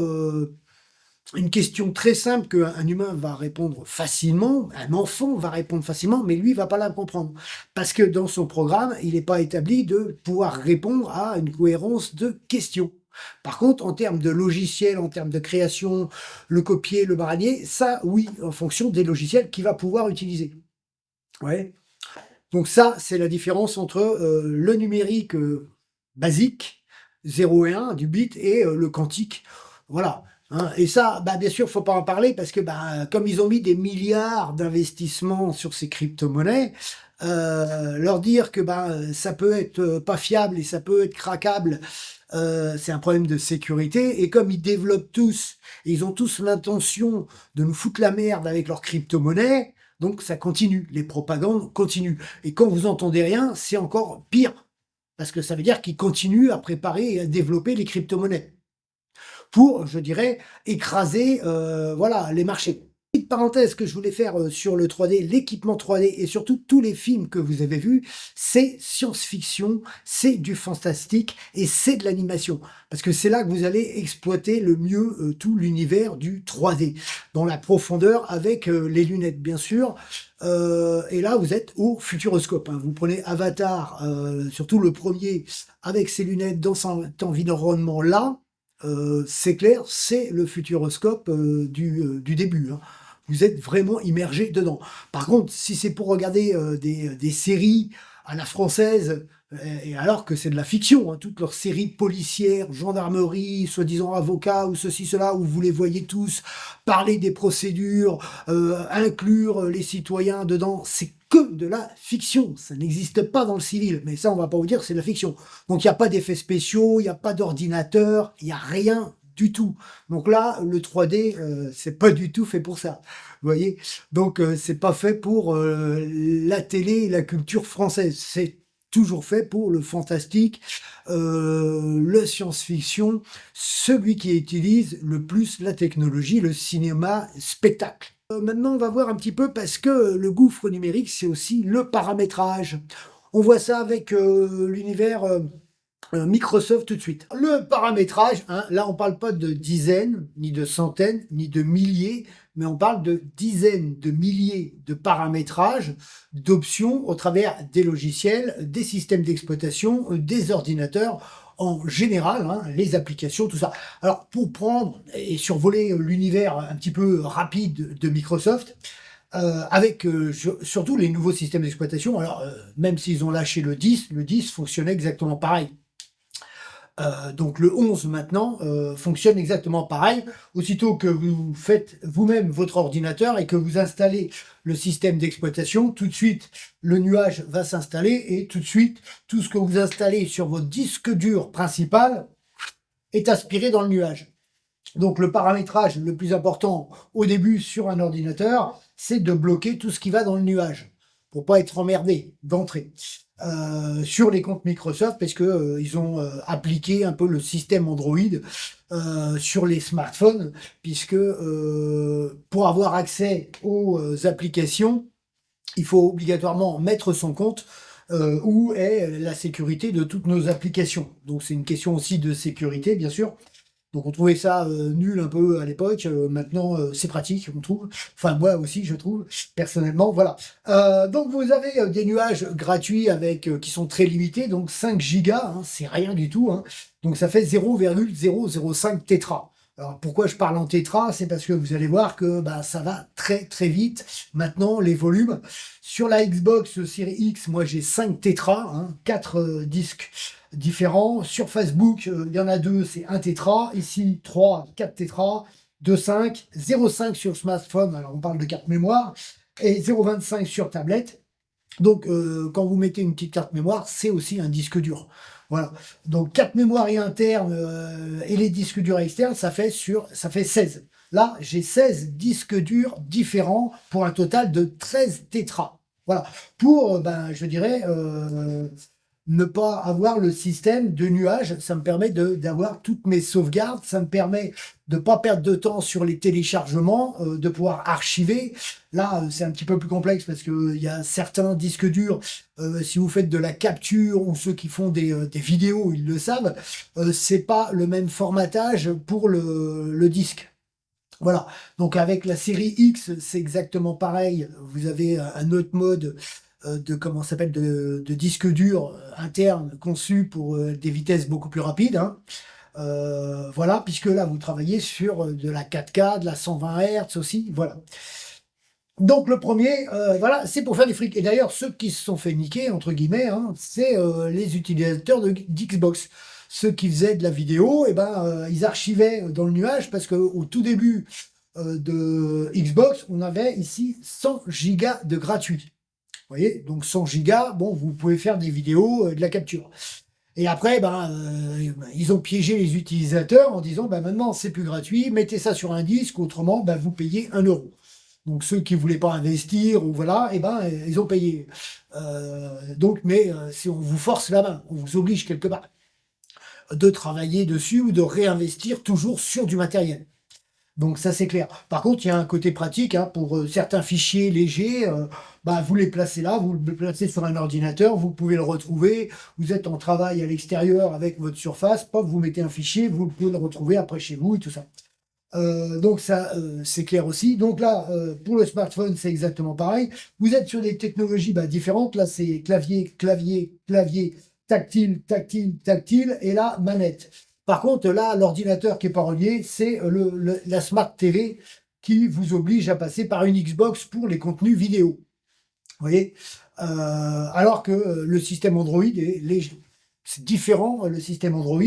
une question très simple qu'un humain va répondre facilement, un enfant va répondre facilement, mais lui va pas la comprendre. Parce que dans son programme, il n'est pas établi de pouvoir répondre à une cohérence de questions. Par contre, en termes de logiciel, en termes de création, le copier, le baranier, ça, oui, en fonction des logiciels qu'il va pouvoir utiliser. Ouais. Donc ça, c'est la différence entre le numérique basique, 0 et 1 du bit, et le quantique. Voilà. Hein. Et ça, bah, bien sûr, faut pas en parler parce que bah, comme ils ont mis des milliards d'investissements sur ces crypto-monnaies, leur dire que bah, ça peut être pas fiable et ça peut être craquable, c'est un problème de sécurité. Et comme ils développent tous, et ils ont tous l'intention de nous foutre la merde avec leurs crypto-monnaies, donc ça continue, les propagandes continuent. Et quand vous entendez rien, c'est encore pire, parce que ça veut dire qu'ils continuent à préparer et à développer les crypto-monnaies pour, je dirais, écraser voilà, les marchés. Petite parenthèse que je voulais faire sur le 3D, l'équipement 3D et surtout tous les films que vous avez vus, c'est science-fiction, c'est du fantastique et c'est de l'animation. Parce que c'est là que vous allez exploiter le mieux tout l'univers du 3D, dans la profondeur avec les lunettes bien sûr. Et là, vous êtes au futuroscope. Hein. Vous prenez Avatar, surtout le premier, avec ses lunettes dans cet environnement-là, c'est clair, c'est le futuroscope du début. Hein. Vous êtes vraiment immergé dedans. Par contre, si c'est pour regarder des séries à la française, et alors que c'est de la fiction, hein, toutes leurs séries policières, gendarmerie, soi-disant avocats ou ceci, cela, où vous les voyez tous parler des procédures, inclure les citoyens dedans, c'est que de la fiction. Ça n'existe pas dans le civil. Mais ça, on va pas vous dire, c'est de la fiction. Donc, il n'y a pas d'effets spéciaux, il n'y a pas d'ordinateur, il n'y a rien du tout. Donc là, le 3D, c'est pas du tout fait pour ça. Vous voyez? Donc, c'est pas fait pour la télé et la culture française. C'est toujours fait pour le fantastique, le science-fiction, celui qui utilise le plus la technologie, le cinéma spectacle. Maintenant, on va voir un petit peu parce que le gouffre numérique, c'est aussi le paramétrage. On voit ça avec l'univers Microsoft tout de suite. Le paramétrage, hein, là on parle pas de dizaines, ni de centaines, ni de milliers, mais on parle de dizaines de milliers de paramétrages, d'options au travers des logiciels, des systèmes d'exploitation, des ordinateurs en général, hein, les applications, tout ça. Alors pour prendre et survoler l'univers un petit peu rapide de Microsoft, avec surtout les nouveaux systèmes d'exploitation, alors même s'ils ont lâché le 10 fonctionnait exactement pareil. Donc le 11 maintenant fonctionne exactement pareil. Aussitôt que vous faites vous-même votre ordinateur et que vous installez le système d'exploitation, tout de suite le nuage va s'installer et tout de suite tout ce que vous installez sur votre disque dur principal est aspiré dans le nuage. Donc le paramétrage le plus important au début sur un ordinateur, c'est de bloquer tout ce qui va dans le nuage pour pas être emmerdé d'entrée. Sur les comptes Microsoft parce que ils ont appliqué un peu le système Android sur les smartphones puisque pour avoir accès aux applications, il faut obligatoirement mettre son compte où est la sécurité de toutes nos applications. Donc c'est une question aussi de sécurité bien sûr. Donc on trouvait ça nul un peu à l'époque. Maintenant, c'est pratique, on trouve. Enfin, moi aussi, je trouve, personnellement. Voilà. Donc vous avez des nuages gratuits avec qui sont très limités, donc 5 gigas, hein, c'est rien du tout. Hein. Donc ça fait 0,005 tétra. Alors pourquoi je parle en tétra? C'est parce que vous allez voir que bah, ça va très très vite. Maintenant, les volumes. Sur la Xbox Series X, moi j'ai 5 tétra, hein, 4 disques différents. Sur Facebook, il y en a 2, c'est 1 tétra. Ici, 3, 4 tétra. 2, 5, 0,5 sur smartphone, alors on parle de carte mémoire, et 0,25 sur tablette. Donc, quand vous mettez une petite carte mémoire, c'est aussi un disque dur. Voilà. Donc, carte mémoire et interne et les disques durs externes, ça fait 16. Là, j'ai 16 disques durs différents pour un total de 13 tétra. Voilà. Pour, ben, je dirais, ne pas avoir le système de nuage, ça me permet d'avoir toutes mes sauvegardes, ça me permet de ne pas perdre de temps sur les téléchargements, de pouvoir archiver. Là, c'est un petit peu plus complexe parce que il y a certains disques durs, si vous faites de la capture ou ceux qui font des vidéos, ils le savent, c'est pas le même formatage pour le disque. Voilà. Donc avec la série X, c'est exactement pareil. Vous avez un autre mode de comment ça s'appelle de disque dur interne conçu pour des vitesses beaucoup plus rapides. Hein. Voilà, puisque là vous travaillez sur de la 4K, de la 120 Hz aussi. Voilà. Donc le premier, voilà, c'est pour faire des frics. Et d'ailleurs, ceux qui se sont fait niquer, entre guillemets, hein, c'est les utilisateurs d'Xbox. Ceux qui faisaient de la vidéo, eh ben, ils archivaient dans le nuage parce qu'au tout début de Xbox, on avait ici 100 gigas de gratuit. Vous voyez, donc 100 gigas, bon, vous pouvez faire des vidéos, de la capture. Et après, ben, ils ont piégé les utilisateurs en disant, ben, maintenant, c'est plus gratuit, mettez ça sur un disque, autrement, ben, vous payez 1 euro. Donc ceux qui voulaient pas investir ou voilà, eh ben ils ont payé. Donc, mais si on vous force la main, on vous oblige quelque part de travailler dessus ou de réinvestir toujours sur du matériel. Donc ça c'est clair. Par contre, il y a un côté pratique hein, pour certains fichiers légers. Bah, vous les placez là, vous le placez sur un ordinateur, vous pouvez le retrouver. Vous êtes en travail à l'extérieur avec votre surface, pop, vous mettez un fichier, vous pouvez le retrouver après chez vous et tout ça. Donc ça, c'est clair aussi. Donc là, pour le smartphone, c'est exactement pareil. Vous êtes sur des technologies bah, différentes. Là, c'est clavier, clavier, clavier, tactile, tactile, tactile, et là, manette. Par contre, là, l'ordinateur qui est pas relié, c'est la Smart TV qui vous oblige à passer par une Xbox pour les contenus vidéo. Vous voyez alors que le système Android est léger. C'est différent, le système Android,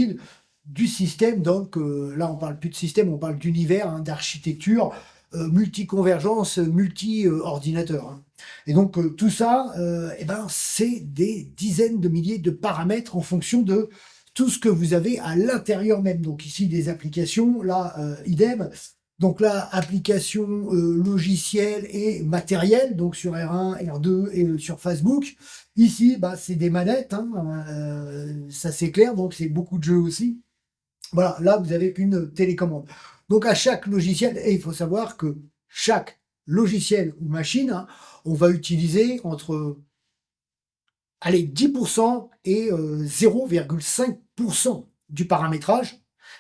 du système. Donc là, on parle plus de système, on parle d'univers, hein, d'architecture, multi-convergence, multi-ordinateur. Hein. Et donc tout ça, eh ben, c'est des dizaines de milliers de paramètres en fonction de tout ce que vous avez à l'intérieur même. Donc ici, des applications, là, idem. Donc là, application logicielle et matériel, donc sur R1, R2 et sur Facebook. Ici, bah, c'est des manettes, hein, ça c'est clair, donc c'est beaucoup de jeux aussi. Voilà, là vous avez une télécommande. Donc à chaque logiciel, et il faut savoir que chaque logiciel ou machine, hein, on va utiliser entre allez, 10% et 0,5% du paramétrage.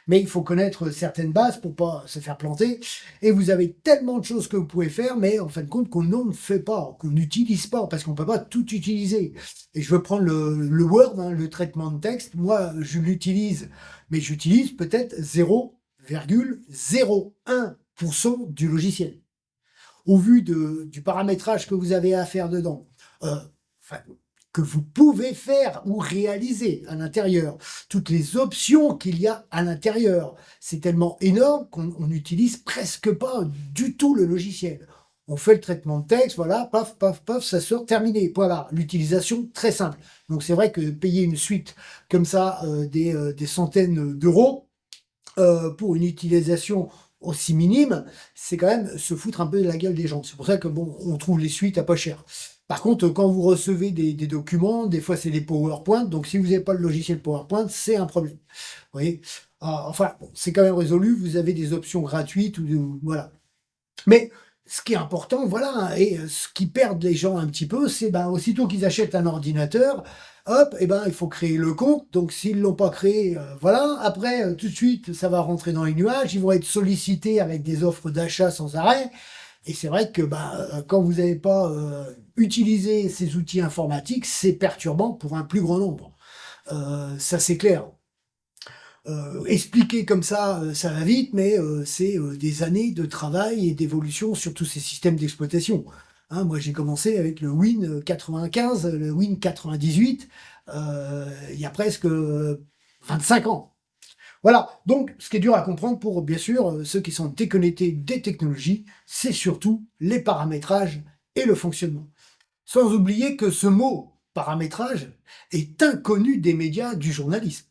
Mais il faut connaître certaines bases pour pas se faire planter. Et vous avez tellement de choses que vous pouvez faire, mais en fin de compte qu'on ne fait pas, qu'on n'utilise pas, parce qu'on peut pas tout utiliser. Et je veux prendre le Word, hein, le traitement de texte. Moi, je l'utilise, mais j'utilise peut-être 0,01% du logiciel. Au vu du paramétrage que vous avez à faire dedans, enfin, que vous pouvez faire ou réaliser à l'intérieur, toutes les options qu'il y a à l'intérieur, c'est tellement énorme qu'on n'utilise presque pas du tout le logiciel. On fait le traitement de texte, voilà, paf, paf, paf, ça sort, terminé. Voilà, l'utilisation très simple. Donc c'est vrai que payer une suite comme ça, des centaines d'euros, pour une utilisation aussi minime, c'est quand même se foutre un peu de la gueule des gens. C'est pour ça que bon, on trouve les suites à pas cher. Par contre, quand vous recevez des documents, des fois c'est des PowerPoint, donc si vous n'avez pas le logiciel PowerPoint, c'est un problème. Vous voyez. Enfin, bon, c'est quand même résolu, vous avez des options gratuites, voilà. Mais ce qui est important, voilà, et ce qui perdent les gens un petit peu, c'est ben, aussitôt qu'ils achètent un ordinateur, hop, et ben il faut créer le compte. Donc s'ils l'ont pas créé, voilà. Après, tout de suite, ça va rentrer dans les nuages. Ils vont être sollicités avec des offres d'achat sans arrêt. Et c'est vrai que ben, quand vous n'avez pas utilisé ces outils informatiques, c'est perturbant pour un plus grand nombre. Ça c'est clair. Expliquer comme ça va vite, mais c'est des années de travail et d'évolution sur tous ces systèmes d'exploitation. Hein, moi, j'ai commencé avec le Win 95, le Win 98, il y a presque 25 ans. Voilà, donc ce qui est dur à comprendre pour, bien sûr, ceux qui sont déconnectés des technologies, c'est surtout les paramétrages et le fonctionnement. Sans oublier que ce mot paramétrage est inconnu des médias du journalisme.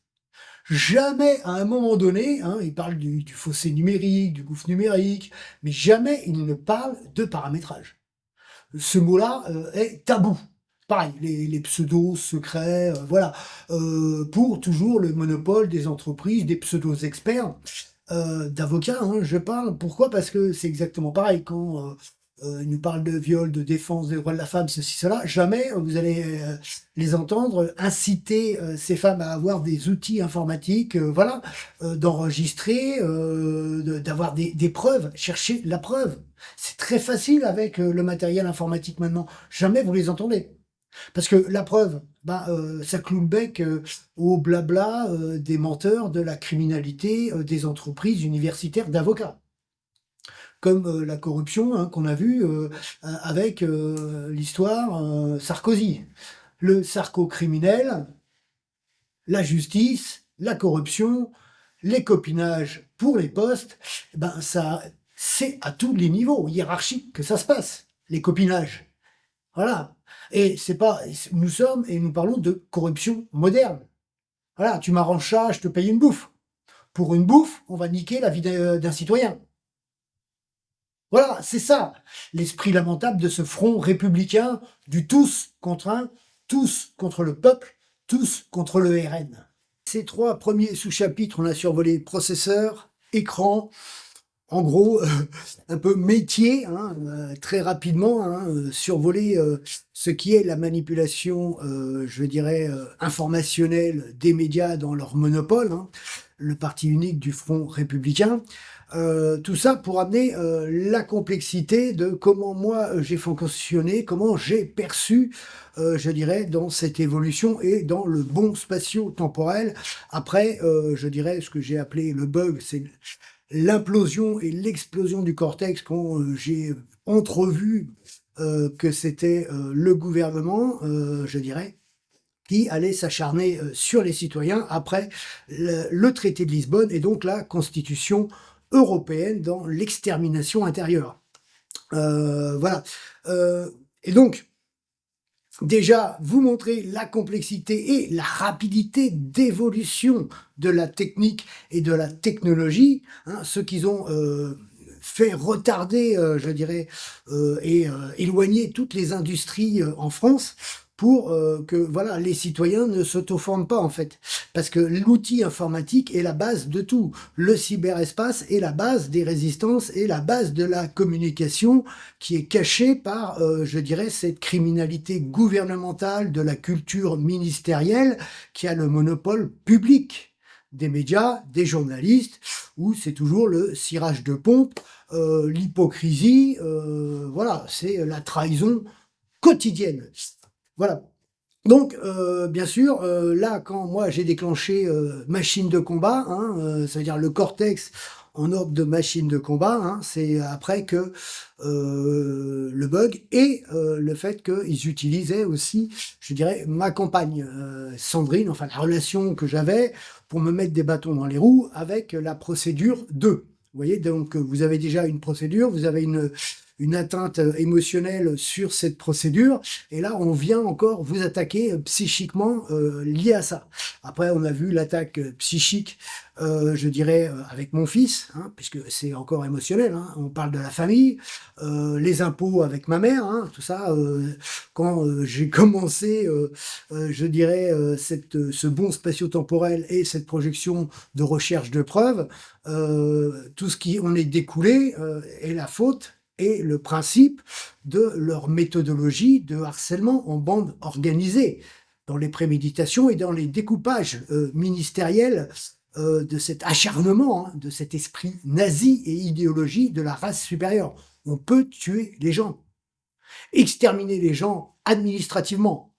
Jamais, à un moment donné, hein, il parle du fossé numérique, du gouffre numérique, mais jamais il ne parle de paramétrage. Ce mot-là est tabou. Pareil, les pseudos secrets, voilà, pour toujours le monopole des entreprises, des pseudos experts, d'avocats, hein, je parle. Pourquoi? Parce que c'est exactement pareil. Quand ils nous parlent de viol, de défense des droits de la femme, ceci, cela, jamais vous allez les entendre inciter ces femmes à avoir des outils informatiques, voilà, d'enregistrer, d'avoir des preuves, chercher la preuve. C'est très facile avec le matériel informatique maintenant. Jamais vous les entendez. Parce que la preuve, ben, ça cloue le bec au blabla des menteurs, de la criminalité, des entreprises universitaires d'avocats. Comme la corruption hein, qu'on a vu avec l'histoire Sarkozy. Le sarco-criminel, la justice, la corruption, les copinages pour les postes, ben ça, c'est à tous les niveaux hiérarchiques que ça se passe, les copinages. Voilà. Et c'est pas, nous sommes et nous parlons de corruption moderne. Voilà, tu m'arranges ça, je te paye une bouffe. Pour une bouffe, on va niquer la vie d'un citoyen. Voilà, c'est ça, l'esprit lamentable de ce front républicain du tous contre un, tous contre le peuple, tous contre le RN. Ces trois premiers sous-chapitres, on a survolé processeur, écran, en gros, un peu métier, hein, très rapidement, hein, survoler ce qui est la manipulation, je dirais, informationnelle des médias dans leur monopole, hein, le parti unique du Front républicain. Tout ça pour amener la complexité de comment moi j'ai fonctionné, comment j'ai perçu, je dirais, dans cette évolution et dans le bond spatio-temporel. Après, je dirais, ce que j'ai appelé le bug, c'est l'implosion et l'explosion du cortex quand j'ai entrevu que c'était le gouvernement, je dirais, qui allait s'acharner sur les citoyens après le traité de Lisbonne et donc la constitution européenne dans l'extermination intérieure. Voilà. Et donc, déjà, vous montrer la complexité et la rapidité d'évolution de la technique et de la technologie, hein, ce qu'ils ont fait retarder, je dirais, et éloigner toutes les industries en France pour que voilà, les citoyens ne s'auto-forment pas en fait. Parce que l'outil informatique est la base de tout. Le cyberespace est la base des résistances et la base de la communication qui est cachée par, je dirais, cette criminalité gouvernementale de la culture ministérielle qui a le monopole public des médias, des journalistes, où c'est toujours le cirage de pompe, l'hypocrisie, voilà, c'est la trahison quotidienne. Voilà. Donc, bien sûr, là, quand moi j'ai déclenché machine de combat, hein, ça veut dire le cortex en ordre de machine de combat, hein, c'est après que le bug et le fait qu'ils utilisaient aussi, je dirais, ma compagne Sandrine, enfin la relation que j'avais pour me mettre des bâtons dans les roues avec la procédure 2. Vous voyez, donc vous avez déjà une procédure, vous avez une atteinte émotionnelle sur cette procédure, et là on vient encore vous attaquer psychiquement lié à ça. Après on a vu l'attaque psychique, je dirais, avec mon fils, hein, puisque c'est encore émotionnel, hein, on parle de la famille, les impôts avec ma mère, hein, tout ça, quand j'ai commencé, je dirais, ce bond spatio-temporel et cette projection de recherche de preuves, tout ce qui en est découlé est la faute et le principe de leur méthodologie de harcèlement en bande organisée, dans les préméditations et dans les découpages ministériels de cet acharnement, hein, de cet esprit nazi et idéologie de la race supérieure. On peut tuer les gens, exterminer les gens administrativement.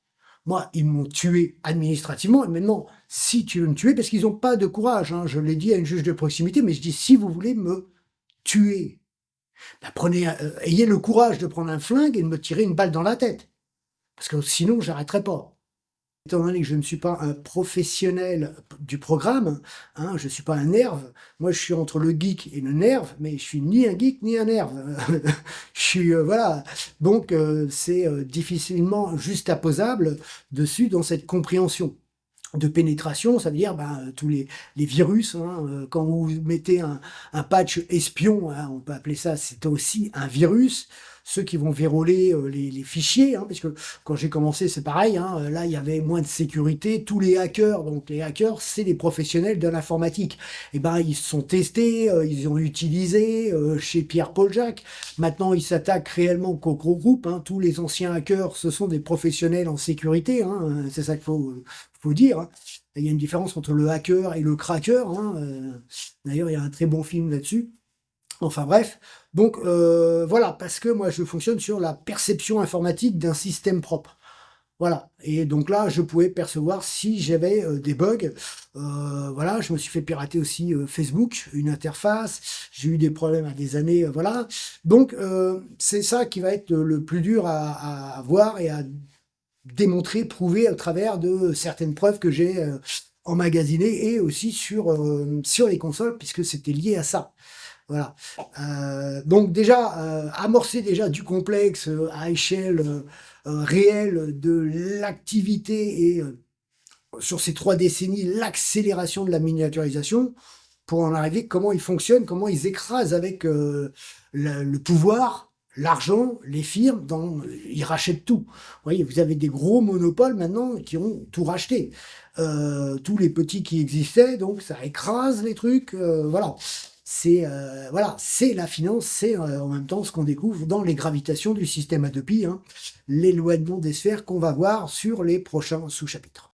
Moi, ils m'ont tué administrativement, et maintenant, si tu veux me tuer, parce qu'ils n'ont pas de courage, hein, je l'ai dit à une juge de proximité, mais je dis, si vous voulez me tuer, bah, ayez le courage de prendre un flingue et de me tirer une balle dans la tête. Parce que sinon, j'arrêterai pas. Étant donné que je ne suis pas un professionnel du programme, hein, je ne suis pas un nerve. Moi, je suis entre le geek et le nerve, mais je suis ni un geek ni un nerve. Je suis, voilà. Donc, c'est difficilement juxtaposable dessus dans cette compréhension de pénétration. Ça veut dire tous les virus, hein, quand vous mettez un patch espion, hein, on peut appeler ça, c'est aussi un virus. Ceux qui vont verrouiller les fichiers, hein, parce que quand j'ai commencé, c'est pareil, hein, là, il y avait moins de sécurité. Tous les hackers, donc les hackers, c'est les professionnels de l'informatique. Et ben, ils se sont testés, ils ont utilisé chez Pierre-Paul Jacques. Maintenant, ils s'attaquent réellement qu'aux gros groupes. Hein. Tous les anciens hackers, ce sont des professionnels en sécurité. Hein, c'est ça qu'il faut dire. Hein. Il y a une différence entre le hacker et le cracker. Hein, d'ailleurs, il y a un très bon film là-dessus. Enfin bref, donc voilà, parce que moi je fonctionne sur la perception informatique d'un système propre. Voilà, et donc là je pouvais percevoir si j'avais des bugs. Voilà, je me suis fait pirater aussi Facebook, une interface, j'ai eu des problèmes à des années, voilà. Donc c'est ça qui va être le plus dur à voir et à démontrer, prouver à travers de certaines preuves que j'ai emmagasinées et aussi sur les consoles, puisque c'était lié à ça. Voilà. Donc déjà, amorcer déjà du complexe à échelle réelle de l'activité et sur ces 3 décennies, l'accélération de la miniaturisation pour en arriver, comment ils fonctionnent, comment ils écrasent avec le pouvoir, l'argent, les firmes, ils rachètent tout. Vous voyez, vous avez des gros monopoles maintenant qui ont tout racheté. Tous les petits qui existaient, donc ça écrase les trucs, voilà. Voilà, c'est la finance, c'est en même temps ce qu'on découvre dans les gravitations du système Hadopi, hein, l'éloignement des sphères qu'on va voir sur les prochains sous-chapitres.